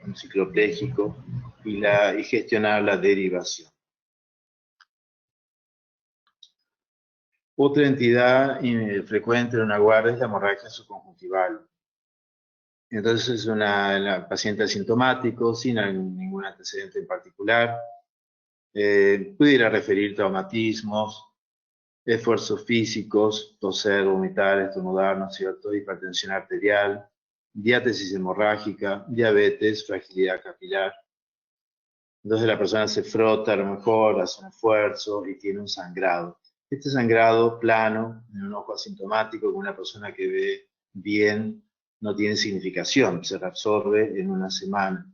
un cicloplégico y gestionar la derivación. Otra entidad frecuente en una guardia es la hemorragia subconjuntival. Entonces es una paciente asintomático, sin ningún antecedente en particular. Pudiera referir traumatismos, esfuerzos físicos, toser, vomitar, estornudar, ¿no es cierto? Hipertensión arterial, diátesis hemorrágica, diabetes, fragilidad capilar. Entonces la persona se frota a lo mejor, hace un esfuerzo y tiene un sangrado. Este sangrado plano, en un ojo asintomático, con una persona que ve bien, no tiene significación, se reabsorbe en una semana.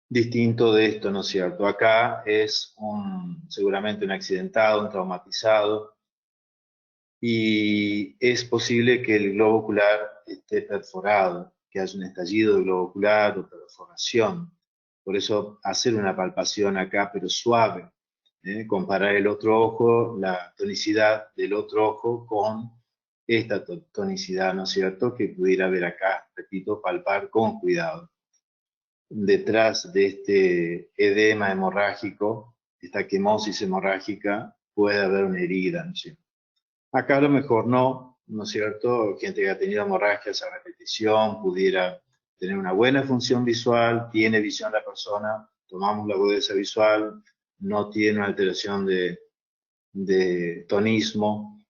Distinto de esto, ¿no es cierto? Acá es seguramente un accidentado, un traumatizado, y es posible que el globo ocular esté perforado, que haya un estallido del globo ocular o perforación. Por eso hacer una palpación acá, pero suave. Comparar el otro ojo, la tonicidad del otro ojo con esta tonicidad, ¿no es cierto? Que pudiera ver acá, repito, palpar con cuidado. Detrás de este edema hemorrágico, esta quemosis hemorrágica, puede haber una herida, ¿no es cierto? Acá a lo mejor no, ¿no es cierto? Gente que ha tenido hemorragias a repetición pudiera tener una buena función visual, tiene visión la persona, tomamos la agudeza visual, no tiene una alteración de tonismo.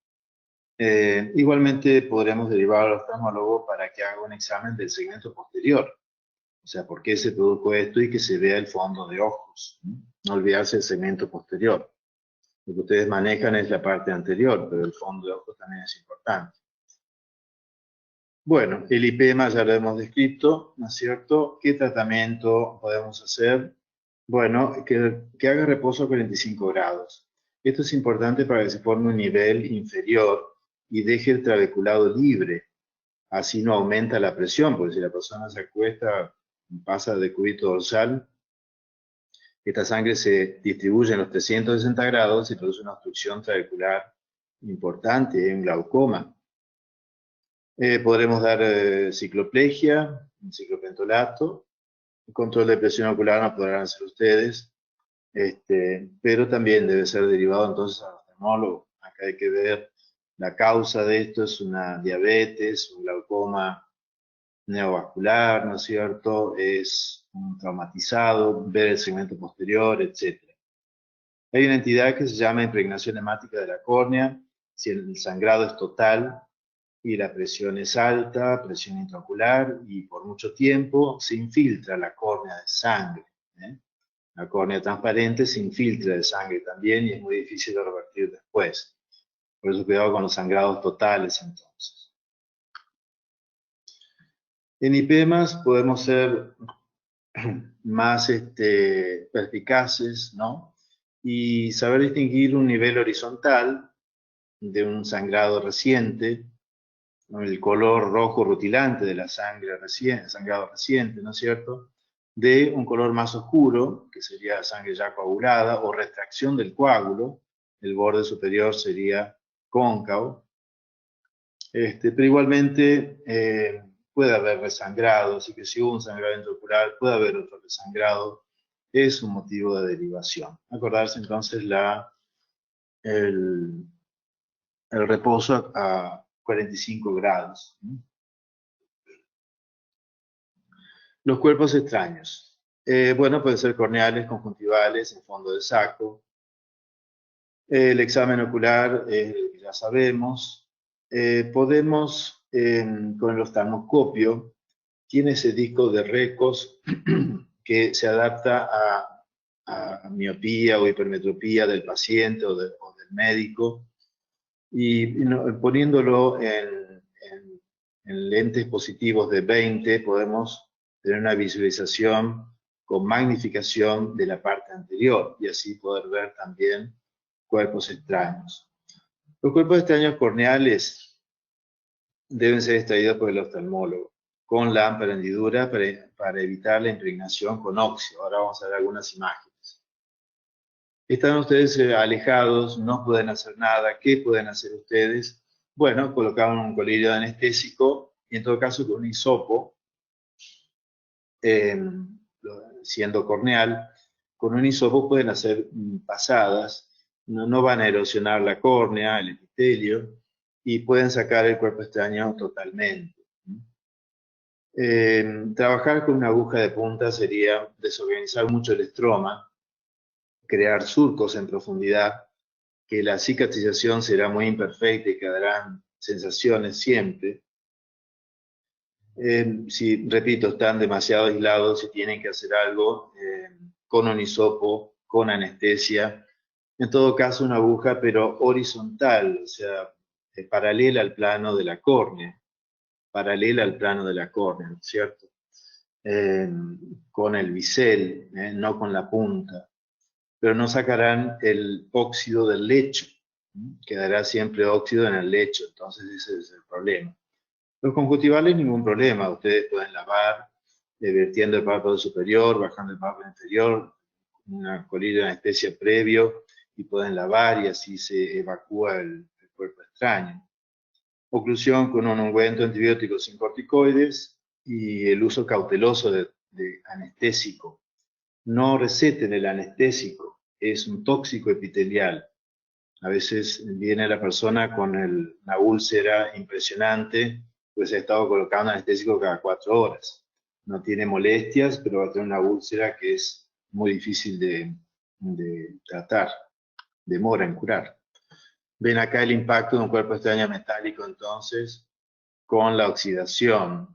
Igualmente podríamos derivar al oftalmólogo para que haga un examen del segmento posterior, o sea, por qué se produjo esto y que se vea el fondo de ojos. No olvidarse del segmento posterior. Lo que ustedes manejan es la parte anterior, pero el fondo de ojos también es importante. Bueno, el lipema ya lo hemos descrito, ¿no es cierto? ¿Qué tratamiento podemos hacer? Bueno, que haga reposo a 45 grados. Esto es importante para que se forme un nivel inferior y deje el trabeculado libre. Así no aumenta la presión, porque si la persona se acuesta, pasa de cúbito dorsal, esta sangre se distribuye en los 360 grados y produce una obstrucción trabecular importante, un glaucoma. Podremos dar cicloplegia, ciclopentolato, control de presión ocular no podrán hacer ustedes, pero también debe ser derivado entonces al oftalmólogo. Acá hay que ver la causa de esto, es una diabetes, un glaucoma neovascular, ¿no es cierto? Es un traumatizado, ver el segmento posterior, etc. Hay una entidad que se llama impregnación hemática de la córnea, si el sangrado es total y la presión es alta, presión intraocular, y por mucho tiempo se infiltra la córnea de sangre. ¿eh? La córnea transparente se infiltra de sangre también y es muy difícil de revertir después. Por eso cuidado con los sangrados totales entonces. En IPEMAS podemos ser más perspicaces, ¿no? Y saber distinguir un nivel horizontal de un sangrado reciente, ¿no? El color rojo rutilante de la sangre reciente, sangrado reciente, ¿no es cierto? De un color más oscuro, que sería sangre ya coagulada, o retracción del coágulo, el borde superior sería cóncavo, pero igualmente puede haber resangrado, así que si hubo un sangrado intraocular, puede haber otro resangrado, es un motivo de derivación. Acordarse entonces el, el reposo a 45 grados. Los cuerpos extraños. Bueno, pueden ser corneales, conjuntivales, en fondo de saco. El examen ocular, ya sabemos. Podemos, con el oftalmoscopio, tiene ese disco de Recos que se adapta a miopía o hipermetropía del paciente o del médico y poniéndolo en lentes positivos de 20 podemos tener una visualización con magnificación de la parte anterior y así poder ver también cuerpos extraños. Los cuerpos extraños corneales deben ser extraídos por el oftalmólogo con lámpara hendidura para evitar la impregnación con óxido. Ahora vamos a ver algunas imágenes. Están ustedes alejados, no pueden hacer nada. ¿Qué pueden hacer ustedes? Bueno, colocar un colirio anestésico y en todo caso con un hisopo, siendo corneal, con un hisopo pueden hacer pasadas, no van a erosionar la córnea, el epitelio, y pueden sacar el cuerpo extraño totalmente. Trabajar con una aguja de punta sería desorganizar mucho el estroma, crear surcos en profundidad, que la cicatrización será muy imperfecta y quedarán sensaciones siempre. Si, repito, están demasiado aislados y tienen que hacer algo con un hisopo, con anestesia, en todo caso una aguja, pero horizontal, o sea, paralela al plano de la córnea, paralela al plano de la córnea, ¿no es cierto? Con el bisel, no con la punta, pero no sacarán el óxido del lecho, quedará siempre óxido en el lecho, entonces ese es el problema. Los conjuntivales, ningún problema, ustedes pueden lavar, vertiendo el párpado superior, bajando el párpado inferior, una colilla de anestesia previo, y pueden lavar y así se evacúa el cuerpo extraño. Oclusión con un ungüento antibiótico sin corticoides y el uso cauteloso de anestésico. No receten el anestésico, es un tóxico epitelial. A veces viene la persona con una úlcera impresionante, pues ha estado colocando anestésico cada 4 horas. No tiene molestias, pero va a tener una úlcera que es muy difícil de tratar, demora en curar. Ven acá el impacto de un cuerpo extraño metálico, entonces, con la oxidación.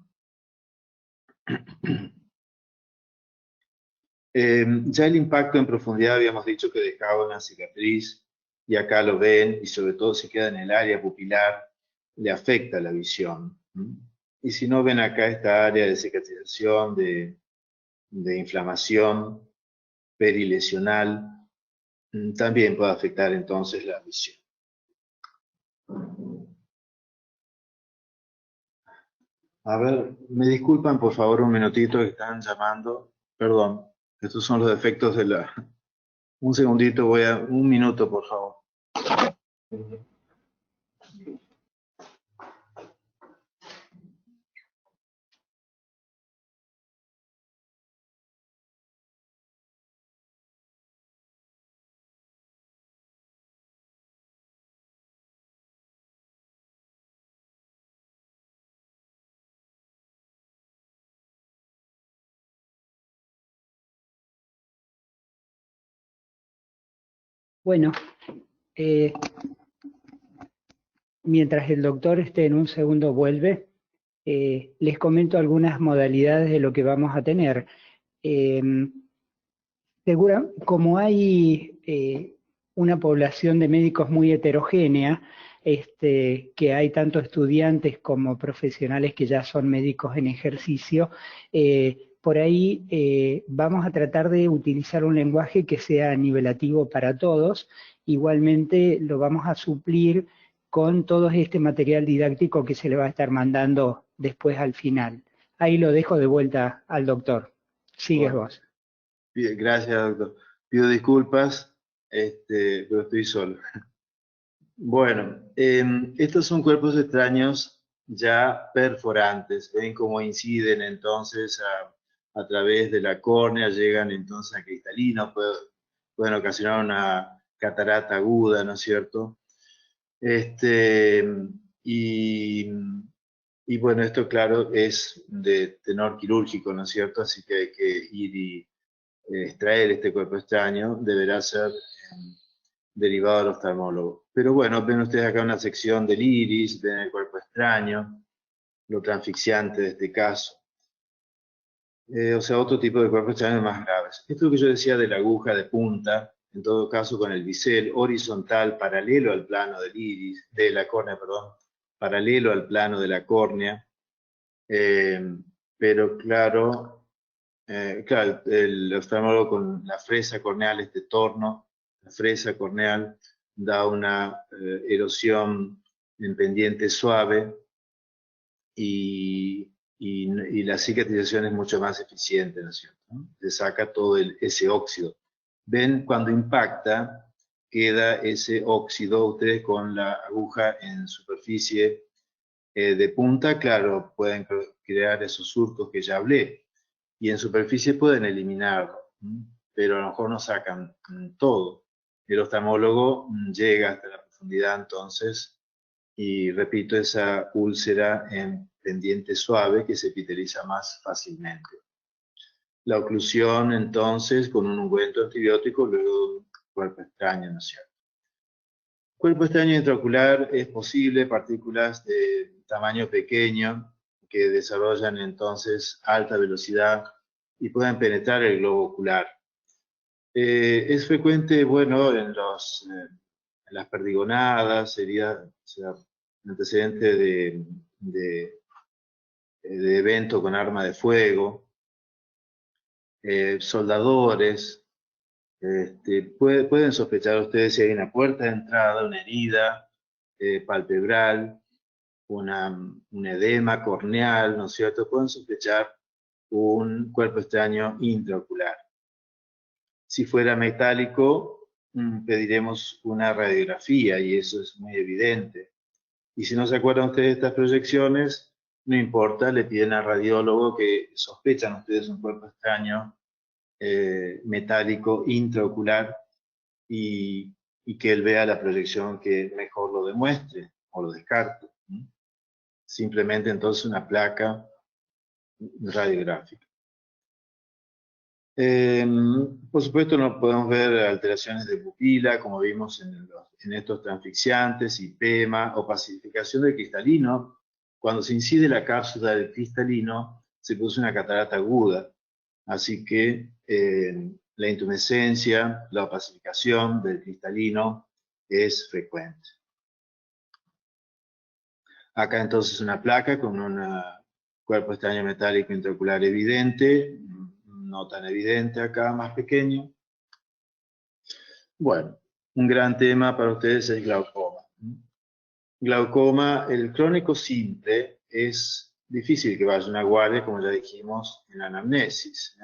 Ya el impacto en profundidad habíamos dicho que dejaba una cicatriz, y acá lo ven, y sobre todo si queda en el área pupilar, le afecta la visión. Y si no, ven acá esta área de cicatrización, de inflamación perilesional, también puede afectar entonces la visión. A ver, me disculpan por favor un minutito que están llamando. Perdón, estos son los efectos de la... Un segundito, un minuto por favor. Bueno, mientras el doctor en un segundo vuelve, les comento algunas modalidades de lo que vamos a tener. Como hay una población de médicos muy heterogénea, que hay tanto estudiantes como profesionales que ya son médicos en ejercicio, por ahí vamos a tratar de utilizar un lenguaje que sea nivelativo para todos. Igualmente lo vamos a suplir con todo este material didáctico que se le va a estar mandando después al final. Ahí lo dejo de vuelta al doctor. Sigues Bueno, vos. gracias, doctor. Pido disculpas, pero estoy solo. Bueno, estos son cuerpos extraños ya perforantes. Ven cómo inciden entonces a través de la córnea, llegan entonces a cristalinos, pueden ocasionar una catarata aguda, ¿no es cierto? Este, y, y bueno, esto claro es de tenor quirúrgico, ¿no es cierto? Así que hay que ir y extraer este cuerpo extraño, deberá ser derivado del oftalmólogo. Pero bueno, ven ustedes acá una sección del iris, ven el cuerpo extraño, lo transfixiante de este caso. O sea, otro tipo de cuerpos extraños más graves. Esto que yo decía de la aguja de punta, en todo caso con el bisel horizontal paralelo al plano del iris, de la córnea, perdón, paralelo al plano de la córnea, pero claro, claro, el oftalmólogo con la fresa corneal, este torno, la fresa corneal da una erosión en pendiente suave y la cicatrización es mucho más eficiente, ¿no es cierto? Se saca todo ese óxido. Ven, cuando impacta, queda ese óxido, ustedes con la aguja en superficie de punta, claro, pueden crear esos surcos que ya hablé, y en superficie pueden eliminarlo, pero a lo mejor no sacan todo. El oftalmólogo llega hasta la profundidad entonces, y repito, esa úlcera en pendiente suave que se epiteliza más fácilmente. La oclusión entonces con un ungüento antibiótico luego de un cuerpo extraño, ¿no es cierto? Cuerpo extraño intraocular es posible, partículas de tamaño pequeño que desarrollan entonces alta velocidad y pueden penetrar el globo ocular. Es frecuente, bueno, en las perdigonadas, sea, antecedente de evento con arma de fuego, soldadores, pueden sospechar ustedes si hay una puerta de entrada, una herida palpebral, un edema corneal, ¿no es cierto? Pueden sospechar un cuerpo extraño intraocular. Si fuera metálico, pediremos una radiografía y eso es muy evidente. Y si no se acuerdan ustedes de estas proyecciones, no importa, le piden al radiólogo que sospechan ustedes un cuerpo extraño metálico intraocular y y que él vea la proyección que mejor lo demuestre o lo descarte. Simplemente entonces una placa radiográfica. Por supuesto, no podemos ver alteraciones de pupila, como vimos en estos transfixiantes, hipema o pacificación del cristalino. Cuando se incide la cápsula del cristalino, se produce una catarata aguda. Así que la intumescencia, la opacificación del cristalino es frecuente. Acá entonces una placa con un cuerpo estaño metálico intraocular evidente, no tan evidente acá, más pequeño. Bueno, un gran tema para ustedes es glaucoma. Glaucoma, el crónico simple, es difícil que vaya a una guardia, como ya dijimos en la anamnesis.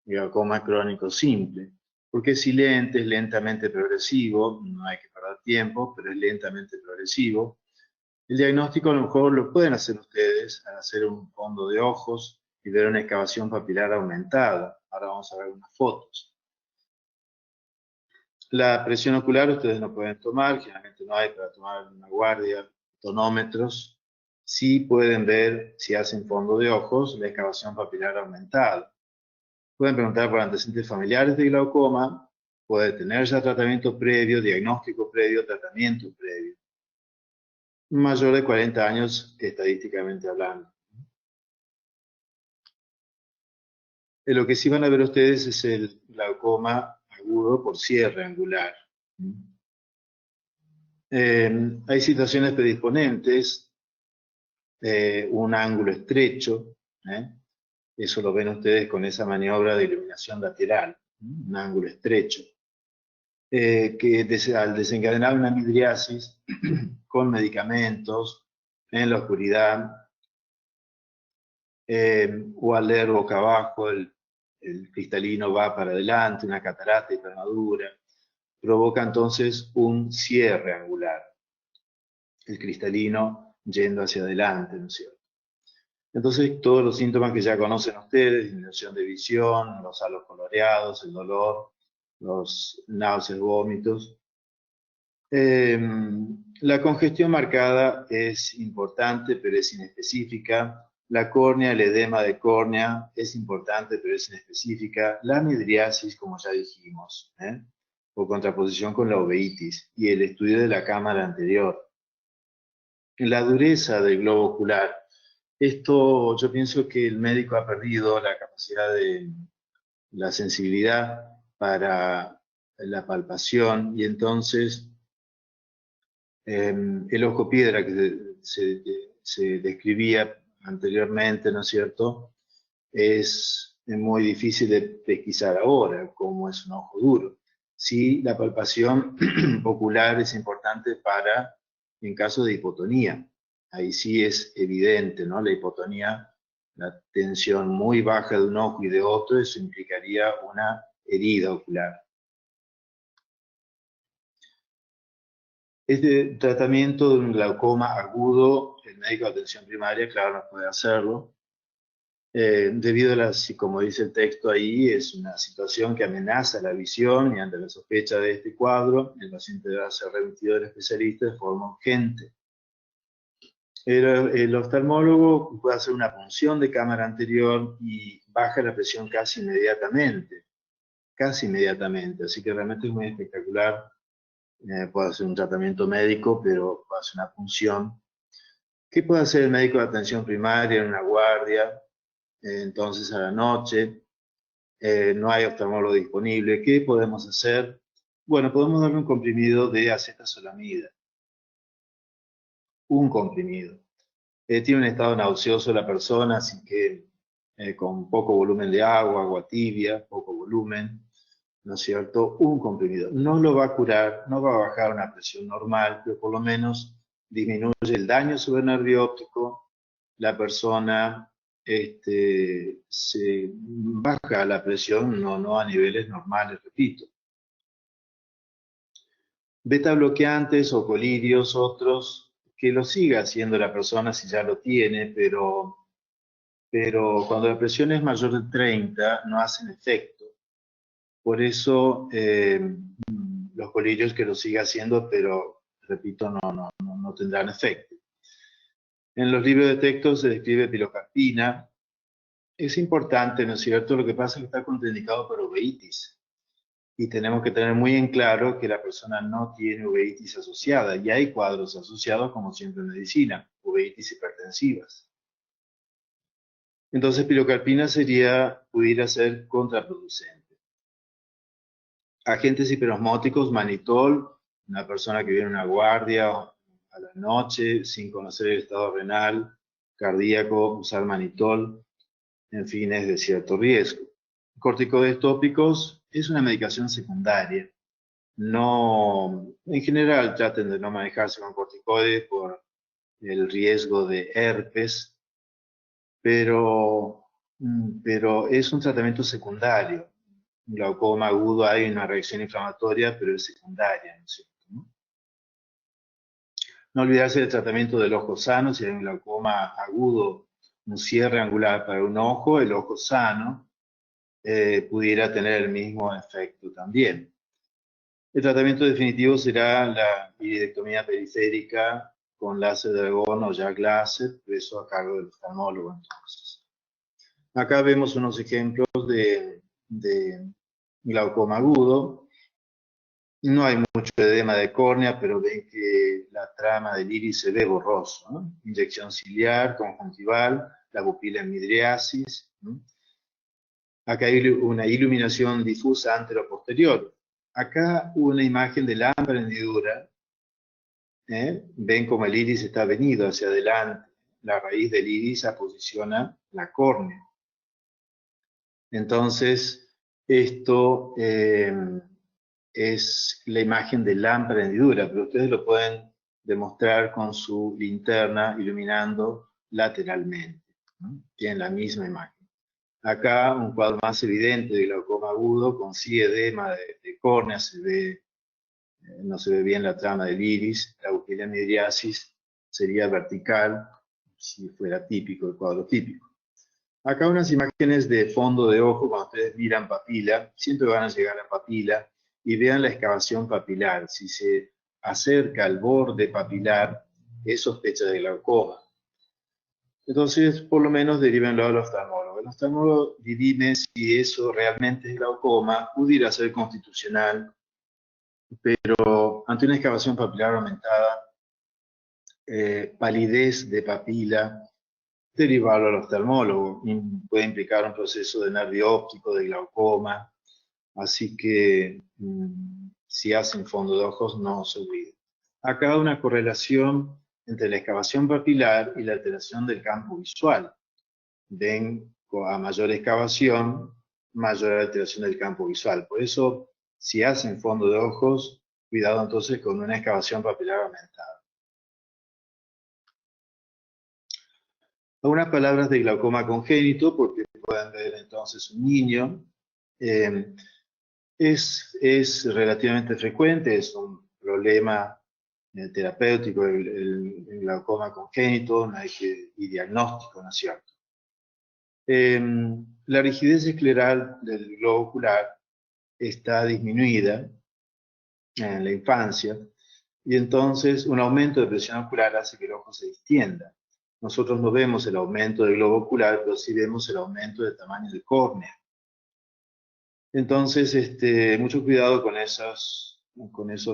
Glaucoma crónico simple, porque es silente, es lentamente progresivo, no hay que perder tiempo, pero es lentamente progresivo. El diagnóstico a lo mejor lo pueden hacer ustedes al hacer un fondo de ojos y ver una excavación papilar aumentada. Ahora vamos a ver unas fotos. La presión ocular ustedes no pueden tomar, generalmente no hay para tomar una guardia tonómetros. Sí pueden ver, si hacen fondo de ojos, la excavación papilar aumentada. Pueden preguntar por antecedentes familiares de glaucoma, puede tener ya tratamiento previo, diagnóstico previo, tratamiento previo. Mayor de 40 años estadísticamente hablando. Lo que sí van a ver ustedes es el glaucoma agudo por cierre angular. Hay situaciones predisponentes, un ángulo estrecho, eso lo ven ustedes con esa maniobra de iluminación lateral, un ángulo estrecho, que al desencadenar una midriasis con medicamentos en la oscuridad, o al leer boca abajo, el cristalino va para adelante, una catarata hipermadura, provoca entonces un cierre angular, el cristalino yendo hacia adelante, ¿no es cierto? Entonces, todos los síntomas que ya conocen ustedes, disminución de visión, los halos coloreados, el dolor, los náuseas, vómitos. La congestión marcada es importante, pero es inespecífica. La córnea, el edema de córnea es importante, pero es inespecífica. La midriasis, como ya dijimos, por contraposición con la uveitis y el estudio de la cámara anterior. La dureza del globo ocular. Esto yo pienso que el médico ha perdido la capacidad de la sensibilidad para la palpación y entonces el ojo piedra que se describía anteriormente, ¿no es cierto? Es muy difícil de pesquisar ahora, como es un ojo duro. Sí, la palpación ocular es importante en caso de hipotonía. Ahí sí es evidente, ¿no? La hipotonía, la tensión muy baja de un ojo y de otro, eso implicaría una herida ocular. Este tratamiento de un glaucoma agudo, el médico de atención primaria, claro, no puede hacerlo. Debido a como dice el texto ahí, es una situación que amenaza la visión y ante la sospecha de este cuadro, el paciente debe ser remitido al especialista de forma urgente. El oftalmólogo puede hacer una punción de cámara anterior y baja la presión casi inmediatamente, así que realmente es muy espectacular. Puede hacer un tratamiento médico, pero puede hacer una punción. ¿Qué puede hacer el médico de atención primaria en una guardia? Entonces a la noche, no hay oftalmólogo disponible. ¿Qué podemos hacer? Bueno, podemos darle un comprimido de acetazolamida. Un comprimido. Tiene un estado nauseoso la persona, así que con poco volumen de agua, agua tibia, poco volumen, ¿no es cierto? Un comprimido. No lo va a curar, no va a bajar una presión normal, pero por lo menos disminuye el daño sobre el nervio óptico. La persona se baja la presión, no a niveles normales, repito. Beta bloqueantes o colirios, otros, que lo siga haciendo la persona si ya lo tiene, pero cuando la presión es mayor de 30 no hacen efecto. Por eso los colirios que lo siga haciendo, pero, repito, no tendrán efecto. En los libros de texto se describe pilocarpina. Es importante, ¿no es cierto? Lo que pasa es que está contraindicado por uveitis. Y tenemos que tener muy en claro que la persona no tiene uveitis asociada. Y hay cuadros asociados, como siempre en medicina, uveitis hipertensivas. Entonces, pilocarpina pudiera ser contraproducente. Agentes hiperosmóticos, manitol, una persona que viene a una guardia a la noche sin conocer el estado renal, cardíaco, usar manitol, en fin, es de cierto riesgo. Corticoides tópicos es una medicación secundaria. No, en general traten de no manejarse con corticoides por el riesgo de herpes, pero es un tratamiento secundario. Un glaucoma agudo hay una reacción inflamatoria, pero es secundaria, ¿no es cierto? No olvidarse del tratamiento del ojo sano. Si hay un glaucoma agudo, un cierre angular para un ojo, el ojo sano pudiera tener el mismo efecto también. El tratamiento definitivo será la iridectomía periférica con láser de argón o Jack láser, eso a cargo del oftalmólogo entonces. Acá vemos unos ejemplos de glaucoma agudo. No hay mucho edema de córnea, pero ven que la trama del iris se ve borroso, ¿no? Inyección ciliar, conjuntival, la pupila en midriasis, ¿no? Acá hay una iluminación difusa antero-posterior. Acá una imagen de lámpara hendidura. Ven como el iris está venido hacia adelante. La raíz del iris posiciona la córnea. Entonces, esto es la imagen de lámpara hendidura, pero ustedes lo pueden demostrar con su linterna iluminando lateralmente, ¿no? Tienen la misma imagen. Acá un cuadro más evidente de glaucoma agudo con sí edema de córnea, no se ve bien la trama del iris, la pupila en midriasis sería vertical si fuera típico, el cuadro típico. Acá unas imágenes de fondo de ojo, cuando ustedes miran papila, siempre van a llegar a papila y vean la excavación papilar. Si se acerca al borde papilar, es sospecha de glaucoma. Entonces, por lo menos derivenlo al oftalmólogo. El oftalmólogo dirime si eso realmente es glaucoma, pudiera ser constitucional, pero ante una excavación papilar aumentada, palidez de papila, derivarlo al oftalmólogo. Puede implicar un proceso de nervio óptico, de glaucoma, así que si hacen fondo de ojos, no se olviden. Acá una correlación entre la excavación papilar y la alteración del campo visual. Ven, a mayor excavación, mayor alteración del campo visual. Por eso, si hacen fondo de ojos, cuidado entonces con una excavación papilar aumentada. Algunas palabras de glaucoma congénito, porque pueden ver entonces un niño. Es relativamente frecuente, es un problema terapéutico el glaucoma congénito, no hay que ir diagnóstico, ¿no es cierto? La rigidez escleral del globo ocular está disminuida en la infancia y entonces un aumento de presión ocular hace que el ojo se distienda. Nosotros no vemos el aumento del globo ocular, pero sí vemos el aumento del tamaño de córnea. Entonces, mucho cuidado con esos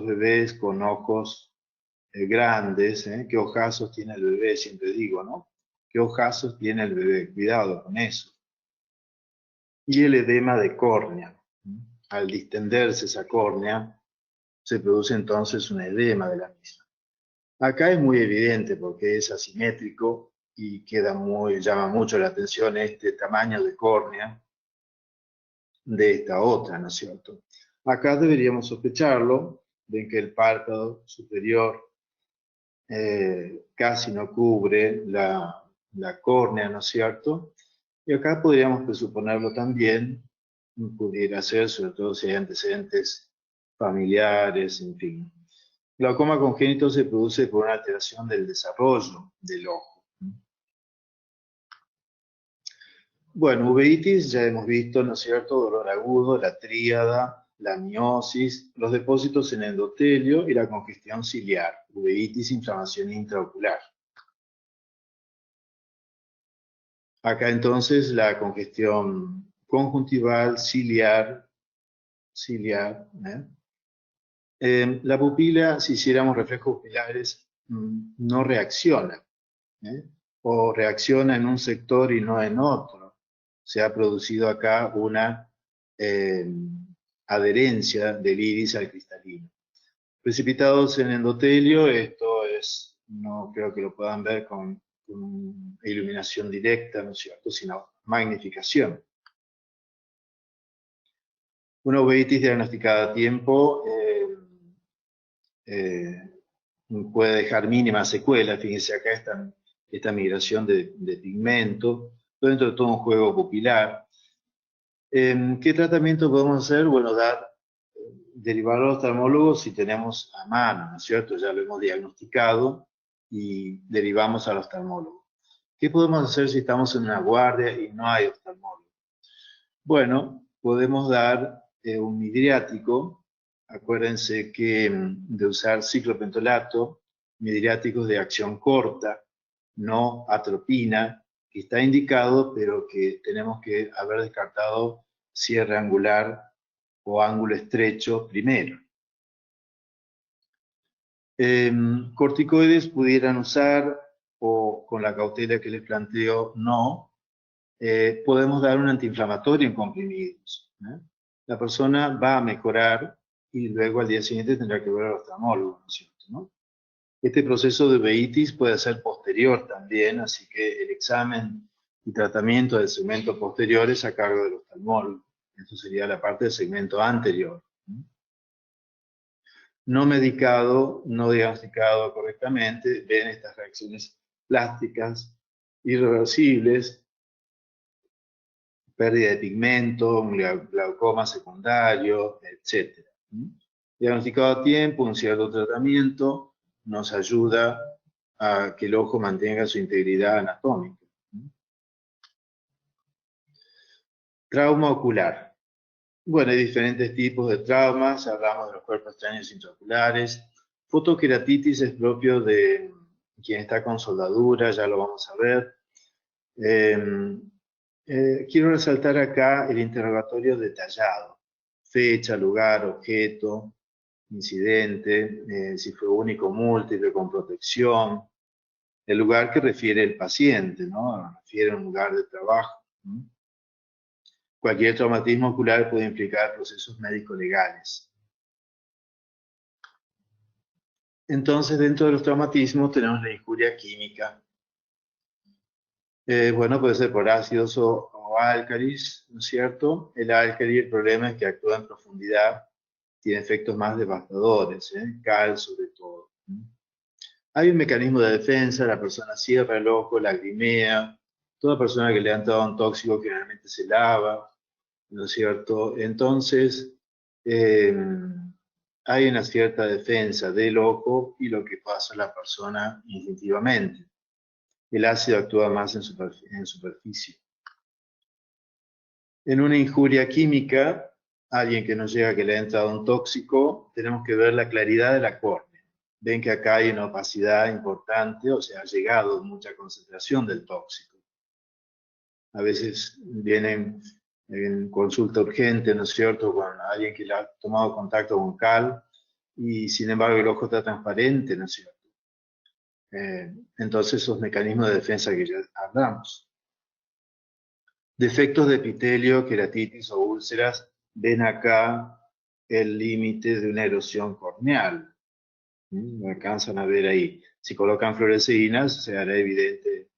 bebés con ojos grandes, ¿Qué ojazos tiene el bebé? Siempre digo, ¿no? ¿Qué ojazos tiene el bebé? Cuidado con eso. Y el edema de córnea. Al distenderse esa córnea, se produce entonces un edema de la misma. Acá es muy evidente porque es asimétrico y llama mucho la atención este tamaño de córnea de esta otra, ¿no es cierto? Acá deberíamos sospecharlo, ven que el párpado superior casi no cubre la córnea, ¿no es cierto? Y acá podríamos presuponerlo también, pudiera ser, sobre todo si hay antecedentes familiares, en fin. Glaucoma congénito se produce por una alteración del desarrollo del ojo. Bueno, uveitis ya hemos visto, ¿no es cierto? Dolor agudo, la tríada, la miosis, los depósitos en endotelio y la congestión ciliar, uveitis, inflamación intraocular. Acá entonces la congestión conjuntival, ciliar, la pupila, si hiciéramos reflejos pupilares, no reacciona, o reacciona en un sector y no en otro. Se ha producido acá una adherencia del iris al cristalino. Precipitados en endotelio, esto es, no creo que lo puedan ver con iluminación directa, ¿no es cierto?, sino magnificación. Una uveitis diagnosticada a tiempo puede dejar mínimas secuelas. Fíjense acá esta migración de pigmento, dentro de todo un juego pupilar. ¿Qué tratamiento podemos hacer? Bueno, derivar al oftalmólogo si tenemos a mano, ¿no es cierto? Ya lo hemos diagnosticado y derivamos al oftalmólogo. ¿Qué podemos hacer si estamos en una guardia y no hay oftalmólogo? Bueno, podemos dar un midriático. Acuérdense que de usar ciclopentolato, midriáticos de acción corta, no atropina, que está indicado, pero que tenemos que haber descartado cierre angular o ángulo estrecho primero. Corticoides pudieran usar, o con la cautela que les planteo, no. Podemos dar un antiinflamatorio en comprimidos. La persona va a mejorar y luego al día siguiente tendrá que ver al oftalmólogo, ¿no es cierto?, ¿no? Este proceso de uveitis puede ser posterior también, así que el examen y tratamiento del segmento posterior es a cargo del oftalmólogo. Esto sería la parte del segmento anterior. No medicado, no diagnosticado correctamente, ven estas reacciones plásticas irreversibles, pérdida de pigmento, un glaucoma secundario, etc. Diagnosticado a tiempo, un cierto tratamiento nos ayuda a que el ojo mantenga su integridad anatómica. Trauma ocular. Bueno, hay diferentes tipos de traumas, hablamos de los cuerpos extraños intraoculares. Fotoqueratitis es propio de quien está con soldadura, ya lo vamos a ver. Quiero resaltar acá el interrogatorio detallado. Fecha, lugar, objeto, incidente, si fue único, múltiple, con protección. El lugar que refiere el paciente, ¿no? Refiere a un lugar de trabajo. Cualquier traumatismo ocular puede implicar procesos médico-legales. Entonces, dentro de los traumatismos tenemos la injuria química. Bueno, puede ser por ácidos o álcalis, ¿no es cierto? El álcali, el problema es que actúa en profundidad, tiene efectos más devastadores, cal sobre todo. Hay un mecanismo de defensa, la persona cierra el ojo, lagrimea, toda persona que le han dado un tóxico generalmente se lava, ¿no es cierto? Entonces, hay una cierta defensa del ojo y lo que pasa a la persona instintivamente. El ácido actúa más en superficie. En una injuria química, alguien que nos llega que le ha entrado un tóxico, tenemos que ver la claridad de la córnea. Ven que acá hay una opacidad importante, o sea, ha llegado mucha concentración del tóxico. A veces vienen en consulta urgente, ¿no es cierto?, con alguien que le ha tomado contacto con cal, y sin embargo el ojo está transparente, ¿no es cierto? Entonces esos mecanismos de defensa que ya hablamos. Defectos de epitelio, queratitis o úlceras, ven acá el límite de una erosión corneal. Lo alcanzan a ver ahí. Si colocan fluoresceínas, se hará evidente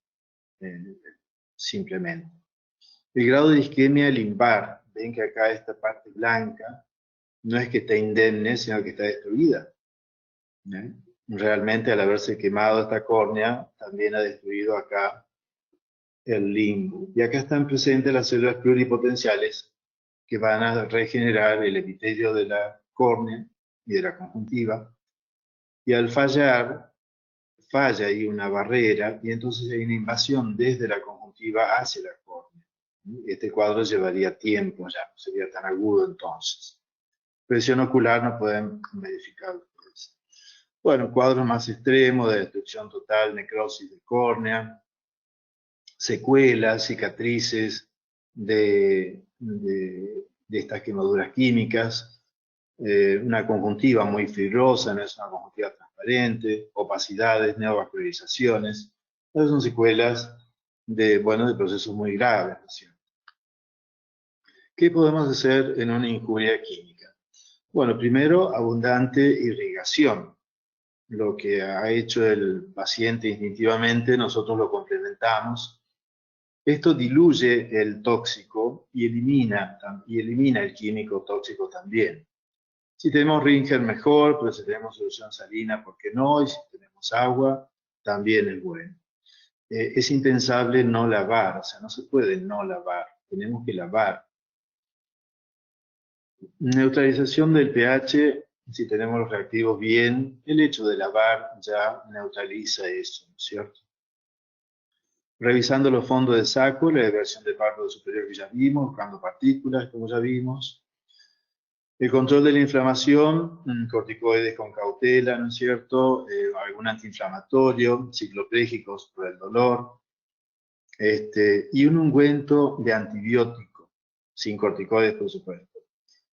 simplemente. El grado de isquemia limbar, ven que acá esta parte blanca no es que está indemne, sino que está destruida. Realmente al haberse quemado esta córnea, también ha destruido acá el limbo. Y acá están presentes las células pluripotenciales que van a regenerar el epitelio de la córnea y de la conjuntiva. Y al fallar, falla ahí una barrera y entonces hay una invasión desde la conjuntiva hacia la córnea. Este cuadro llevaría tiempo ya, no sería tan agudo entonces. Presión ocular no pueden verificar ustedes. Bueno, cuadros más extremos de destrucción total, necrosis de córnea, secuelas, cicatrices de estas quemaduras químicas, una conjuntiva muy fibrosa, no es una conjuntiva transparente, opacidades, neovascularizaciones. Esas son secuelas de procesos muy graves, ¿no es cierto? ¿Qué podemos hacer en una injuria química? Bueno, primero, abundante irrigación. Lo que ha hecho el paciente instintivamente, nosotros lo complementamos. Esto diluye el tóxico y elimina el químico tóxico también. Si tenemos Ringer, mejor, pero si tenemos solución salina, ¿por qué no? Y si tenemos agua, también es bueno. Es impensable no lavar, o sea, no se puede no lavar, tenemos que lavar. Neutralización del pH, si tenemos los reactivos bien, el hecho de lavar ya neutraliza eso, ¿no es cierto? Revisando los fondos de saco, la versión de párpado superior que ya vimos, buscando partículas, como ya vimos. El control de la inflamación, corticoides con cautela, ¿no es cierto? Algún antiinflamatorio, cicloplégicos por el dolor. Y un ungüento de antibiótico, sin corticoides, por supuesto.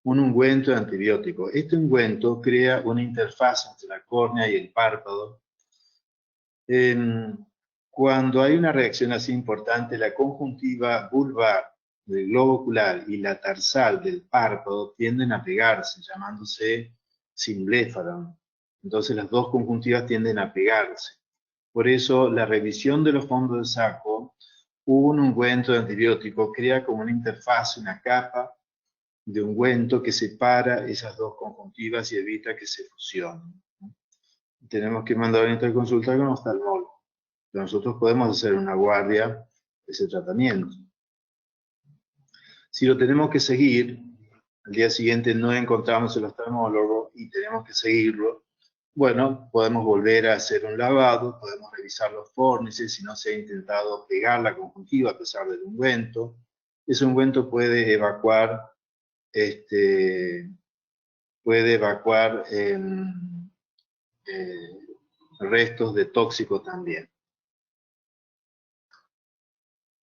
Un ungüento de antibiótico. Este ungüento crea una interfaz entre la córnea y el párpado. Cuando hay una reacción así importante, la conjuntiva vulvar del globo ocular y la tarsal del párpado tienden a pegarse, llamándose simbléfaron. Entonces las dos conjuntivas tienden a pegarse. Por eso la revisión de los fondos de saco, un ungüento de antibiótico crea como una interfaz, una capa de ungüento que separa esas dos conjuntivas y evita que se fusionen. Tenemos que mandar a interconsulta con un oftalmólogo. Pero nosotros podemos hacer una guardia de ese tratamiento. Si lo tenemos que seguir, al día siguiente no encontramos el oftalmólogo y tenemos que seguirlo, bueno, podemos volver a hacer un lavado, podemos revisar los fórnices si no se ha intentado pegar la conjuntiva a pesar del ungüento. Ese ungüento puede evacuar restos de tóxico también.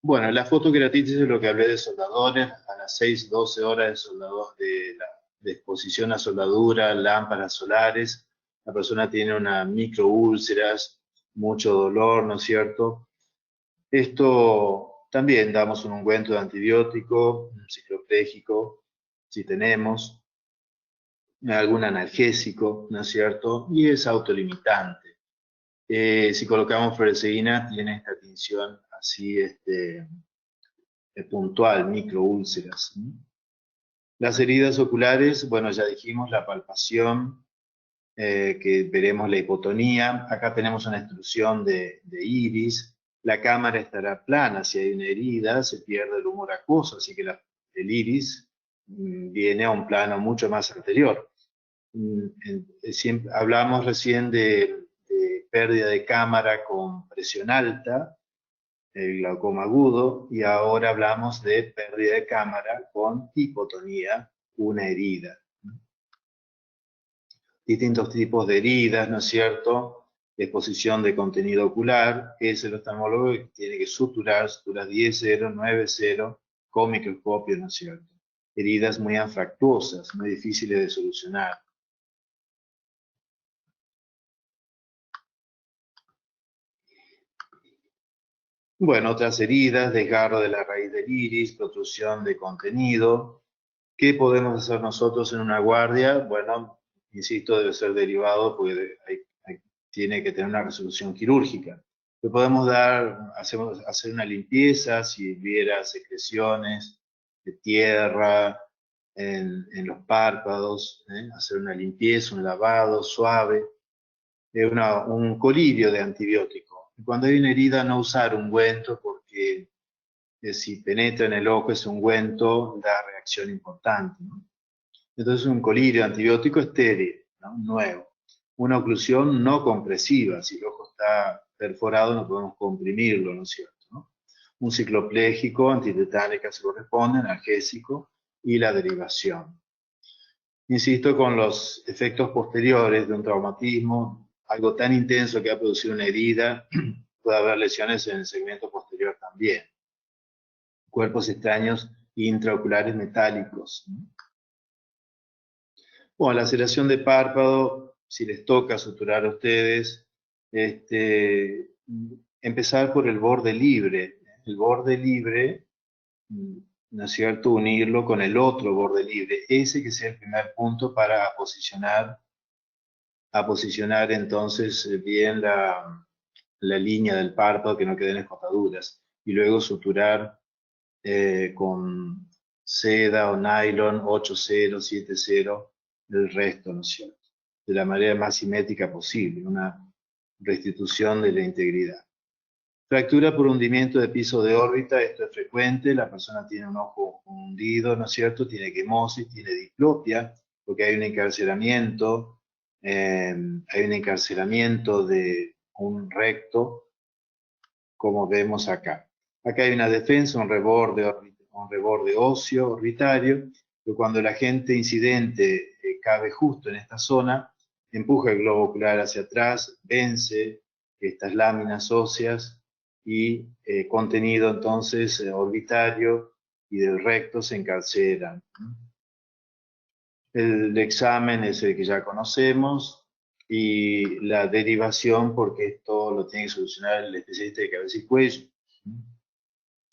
Bueno, la fotoqueratitis es lo que hablé de soldadores, a las 6-12 horas de exposición a soldadura, lámparas solares, la persona tiene una microúlceras, mucho dolor, ¿no es cierto? Esto también damos un ungüento de antibiótico, un cicloplégico, si tenemos, algún analgésico, ¿no es cierto? Y es autolimitante. Si colocamos fluoresceína, tiene esta tinción así puntual, microúlceras. Las heridas oculares, bueno, ya dijimos la palpación, que veremos la hipotonía. Acá tenemos una extrusión de iris. La cámara estará plana. Si hay una herida, se pierde el humor acuoso, así que el iris viene a un plano mucho más anterior. Hablamos recién de pérdida de cámara con presión alta, el glaucoma agudo, y ahora hablamos de pérdida de cámara con hipotonía, una herida. Distintos tipos de heridas, ¿no es cierto? Exposición de contenido ocular, que es el oftalmólogo que tiene que suturar 10-0, 9-0, con microscopio, ¿no es cierto? Heridas muy anfractuosas, muy difíciles de solucionar. Bueno, otras heridas, desgarro de la raíz del iris, protrusión de contenido. ¿Qué podemos hacer nosotros en una guardia? Bueno, insisto, debe ser derivado porque tiene que tener una resolución quirúrgica. Le podemos hacer una limpieza si hubiera secreciones de tierra en los párpados, hacer una limpieza, un lavado suave, un colirio de antibiótico. Cuando hay una herida, no usar ungüento porque si penetra en el ojo ese ungüento da reacción importante, ¿no? Entonces un colirio antibiótico estéril, ¿no? Nuevo. Una oclusión no compresiva, si el ojo está perforado no podemos comprimirlo, ¿no es cierto? ¿No? Un cicloplégico, antitetánica se corresponde, analgésico y la derivación. insisto, con los efectos posteriores de un traumatismo, algo tan intenso que ha producido una herida, puede haber lesiones en el segmento posterior también. Cuerpos extraños intraoculares metálicos. Bueno, la laceración de párpado, si les toca suturar a ustedes, empezar por el borde libre. El borde libre, ¿no es cierto?, unirlo con el otro borde libre. Ese que sea el primer punto para posicionar entonces bien la línea del párpado, que no queden escotaduras. Y luego suturar con seda o nylon 8-0, 7-0, el resto, ¿no es cierto? De la manera más simétrica posible, una restitución de la integridad. Fractura por hundimiento de piso de órbita, esto es frecuente, la persona tiene un ojo hundido, ¿no es cierto? Tiene quemosis, tiene diplopia, porque hay un encarcelamiento de un recto, como vemos acá. Acá hay una defensa, un reborde óseo orbitario, pero cuando el agente incidente cabe justo en esta zona, empuja el globo ocular hacia atrás, vence estas láminas óseas y contenido entonces orbitario y del recto se encarcelan. El examen es el que ya conocemos y la derivación, porque esto lo tiene que solucionar el especialista de cabeza y cuello.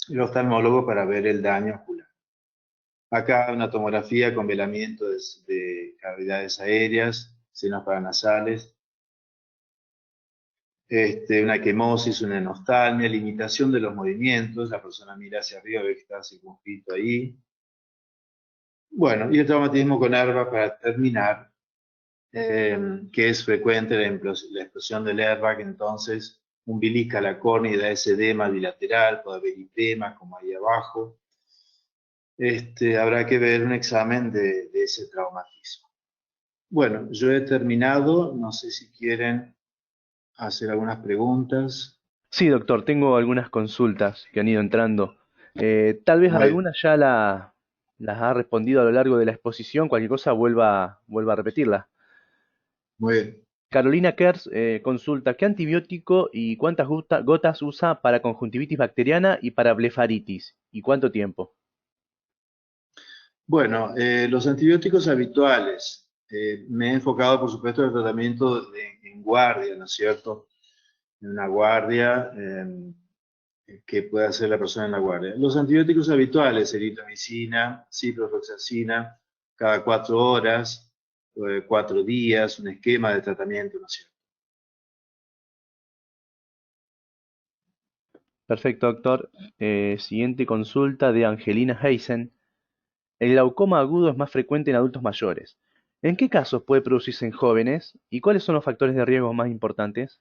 El oftalmólogo para ver el daño ocular. Acá una tomografía con velamiento de cavidades aéreas, senos paranasales, una quemosis, una enostalmia, limitación de los movimientos, la persona mira hacia arriba, ve que está circunscrito ahí. Bueno, y el traumatismo con airbag para terminar, que es frecuente la explosión del airbag, entonces umbilica la córnea y da ese edema bilateral, puede haber edema como ahí abajo. Habrá que ver un examen de ese traumatismo. Bueno, yo he terminado, no sé si quieren hacer algunas preguntas. Sí, doctor, tengo algunas consultas que han ido entrando. Tal vez Muy bien. algunas ya las ha respondido a lo largo de la exposición, cualquier cosa vuelva a repetirla. Muy bien. Carolina Kers consulta, ¿qué antibiótico y cuántas gotas usa para conjuntivitis bacteriana y para blefaritis? ¿Y cuánto tiempo? Bueno, los antibióticos habituales. Me he enfocado, por supuesto, en el tratamiento en guardia, ¿no es cierto? En una guardia que puede hacer la persona en la guardia. Los antibióticos habituales, eritromicina, ciprofloxacina, cada 4 horas, 4 días, un esquema de tratamiento, ¿no es cierto? Perfecto, doctor. Siguiente consulta de Angelina Heisen. El glaucoma agudo es más frecuente en adultos mayores. ¿En qué casos puede producirse en jóvenes? ¿Y cuáles son los factores de riesgo más importantes?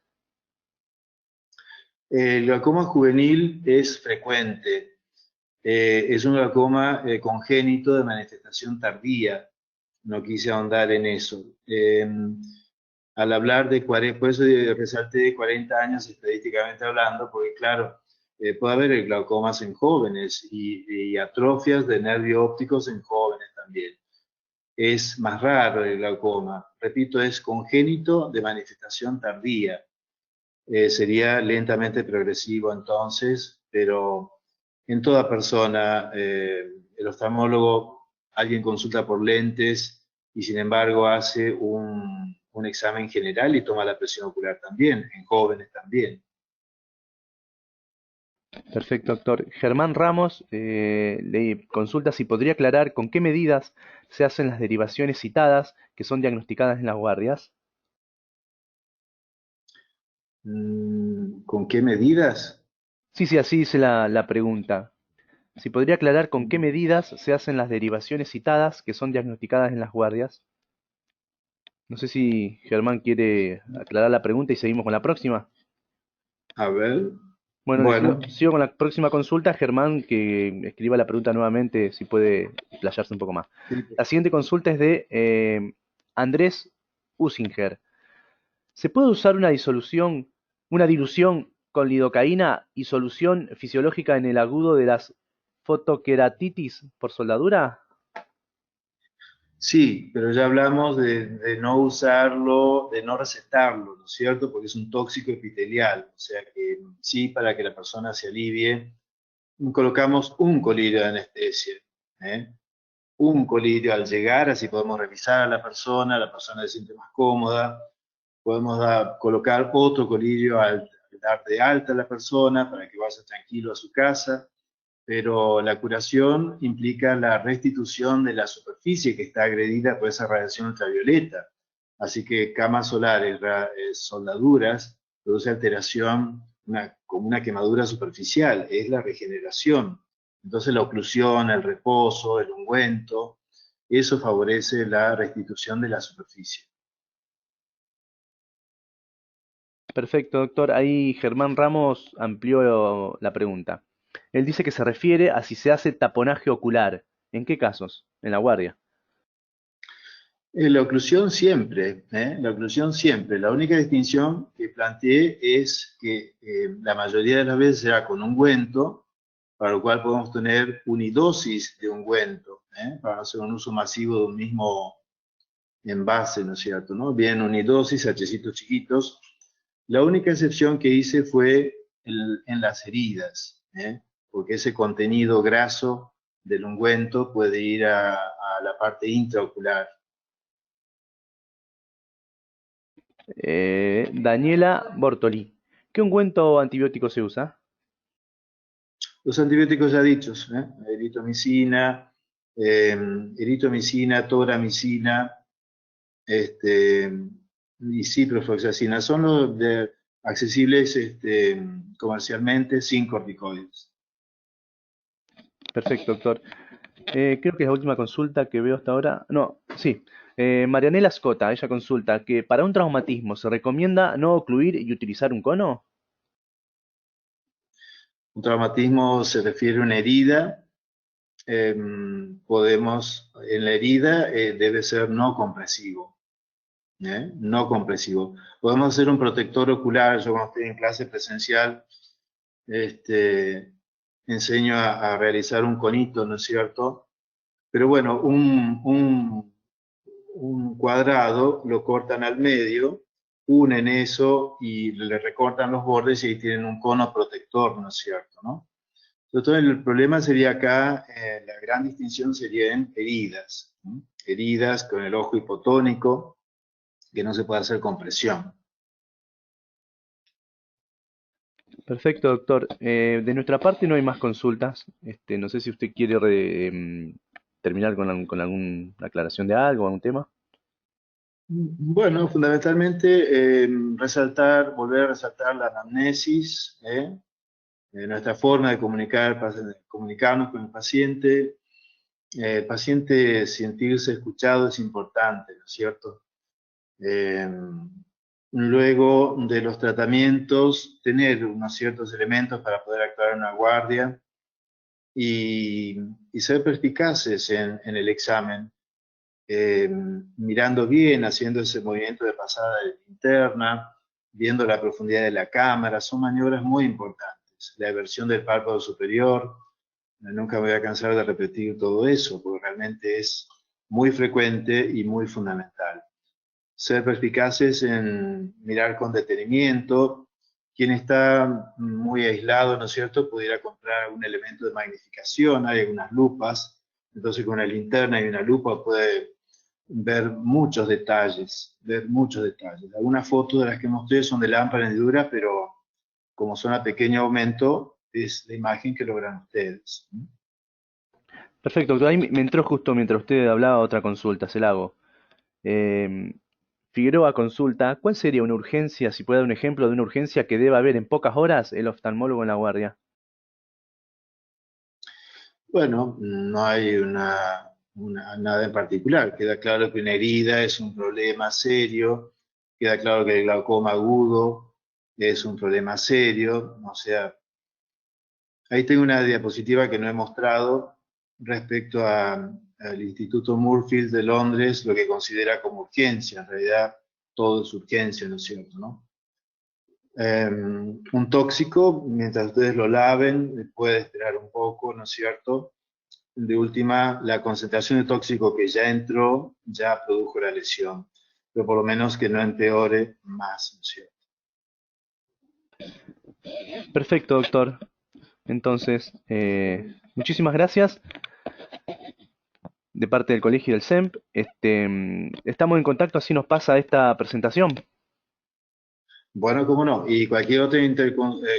El glaucoma juvenil es frecuente. Es un glaucoma congénito de manifestación tardía. No quise ahondar en eso. Al hablar de 40, por eso resalté de 40 años estadísticamente hablando, porque claro, puede haber el glaucomas en jóvenes y atrofias de nervios ópticos en jóvenes también. Es más raro el glaucoma. Repito, es congénito de manifestación tardía. Sería lentamente progresivo entonces, pero en toda persona, el oftalmólogo, alguien consulta por lentes y sin embargo hace un examen general y toma la presión ocular también, en jóvenes también. Perfecto, doctor. Germán Ramos le consulta si podría aclarar con qué medidas se hacen las derivaciones citadas que son diagnosticadas en las guardias. ¿Con qué medidas? Sí, así dice la pregunta. Si podría aclarar con qué medidas se hacen las derivaciones citadas que son diagnosticadas en las guardias. No sé si Germán quiere aclarar la pregunta y seguimos con la próxima. A ver, Bueno, bueno, sigo con la próxima consulta. Germán, que escriba la pregunta nuevamente, si puede explayarse un poco más. sí. La siguiente consulta es de Andrés Usinger. ¿Se puede usar una dilución con lidocaína y solución fisiológica en el agudo de las fotoqueratitis por soldadura? Sí, pero ya hablamos de no usarlo, de no recetarlo, ¿no es cierto? Porque es un tóxico epitelial, o sea que sí, para que la persona se alivie, colocamos un colirio de anestesia, ¿eh? Un colirio al llegar, así podemos revisar a la persona se siente más cómoda, podemos colocar otro colirio al dar de alta a la persona para que vaya tranquilo a su casa, pero la curación implica la restitución de la superficie que está agredida por esa radiación ultravioleta. Así que camas solares, soldaduras, produce alteración, como una quemadura superficial, es la regeneración. Entonces la oclusión, el reposo, el ungüento, eso favorece la restitución de la superficie. Perfecto, doctor. Ahí Germán Ramos amplió la pregunta. Él dice que se refiere a si se hace taponaje ocular. ¿En qué casos? En la guardia. La oclusión siempre, ¿eh? La oclusión siempre. La única distinción que planteé es que la mayoría de las veces será con ungüento, para lo cual podemos tener unidosis de ungüento, ¿eh? Para no hacer un uso masivo de un mismo envase, ¿no es cierto? ¿No? Bien, unidosis, hachecitos chiquitos. La única excepción que hice fue en las heridas, ¿eh? Porque ese contenido graso del ungüento puede ir a la parte intraocular. Daniela Bortoli. ¿Qué ungüento antibiótico se usa? Los antibióticos ya dichos, ¿eh? Eh, eritromicina, tobramicina, este, y ciprofloxacina, son los accesibles comercialmente sin corticoides. Perfecto, doctor. Creo que es la última consulta que veo hasta ahora. No, sí. Marianela Scota, ella consulta que para un traumatismo se recomienda no ocluir y utilizar un cono. Un traumatismo se refiere a una herida. Podemos, en la herida debe ser no compresivo. No compresivo. Podemos hacer un protector ocular. Yo cuando estoy en clase presencial, enseño a realizar un conito, ¿no es cierto? Pero bueno, un cuadrado lo cortan al medio, unen eso y le recortan los bordes y ahí tienen un cono protector, ¿no es cierto? ¿No? Entonces el problema sería acá, la gran distinción sería en heridas, ¿no? Heridas con el ojo hipotónico, que no se puede hacer compresión. Perfecto, doctor. De nuestra parte no hay más consultas. No sé si usted quiere terminar con alguna aclaración de algo, algún tema. Bueno, fundamentalmente volver a resaltar la anamnesis, nuestra forma de comunicarnos con el paciente sentirse escuchado es importante, ¿no es cierto? Eh, Luego de los tratamientos, tener unos ciertos elementos para poder actuar en una guardia y, y ser perspicaces en el examen, mirando bien, haciendo ese movimiento de pasada de linterna, viendo la profundidad de la cámara, son maniobras muy importantes. La eversión del párpado superior, nunca me voy a cansar de repetir todo eso, porque realmente es muy frecuente y muy fundamental. Ser perspicaces en mirar con detenimiento. Quien está muy aislado, ¿no es cierto?, pudiera comprar un elemento de magnificación, hay algunas lupas, entonces con una linterna y una lupa puede ver muchos detalles. Algunas fotos de las que mostré son de lámpara hendidura, pero como son a pequeño aumento, es la imagen que logran ustedes. Perfecto, doctor. Ahí me entró justo mientras usted hablaba otra consulta, se la hago. Eh, Figueroa consulta, ¿cuál sería una urgencia, si puede dar un ejemplo de una urgencia que deba haber en pocas horas el oftalmólogo en la guardia? Bueno, no hay nada en particular. Queda claro que una herida es un problema serio, queda claro que el glaucoma agudo es un problema serio, o sea, ahí tengo una diapositiva que no he mostrado respecto al Instituto Moorfields de Londres, lo que considera como urgencia. En realidad, todo es urgencia, ¿no es cierto? ¿No? Un tóxico, mientras ustedes lo laven, puede esperar un poco, ¿no es cierto? de última, la concentración de tóxico que ya entró, ya produjo la lesión, pero por lo menos que no empeore más, ¿no es cierto? Perfecto, doctor. Entonces, muchísimas gracias de parte del colegio y del SEMP. Estamos en contacto, así nos pasa esta presentación. Bueno, cómo no. Y cualquier otra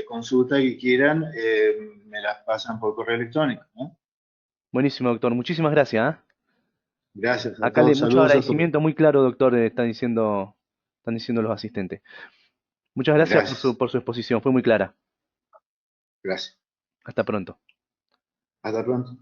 consulta que quieran, me las pasan por correo electrónico, ¿no? Buenísimo, doctor. Muchísimas gracias, ¿ah? Gracias a Acá le todos. mucho Saludos a todos. agradecimiento, muy claro, doctor, están diciendo los asistentes. Muchas gracias Gracias. por su exposición, fue muy clara. Gracias. Hasta pronto. Hasta pronto.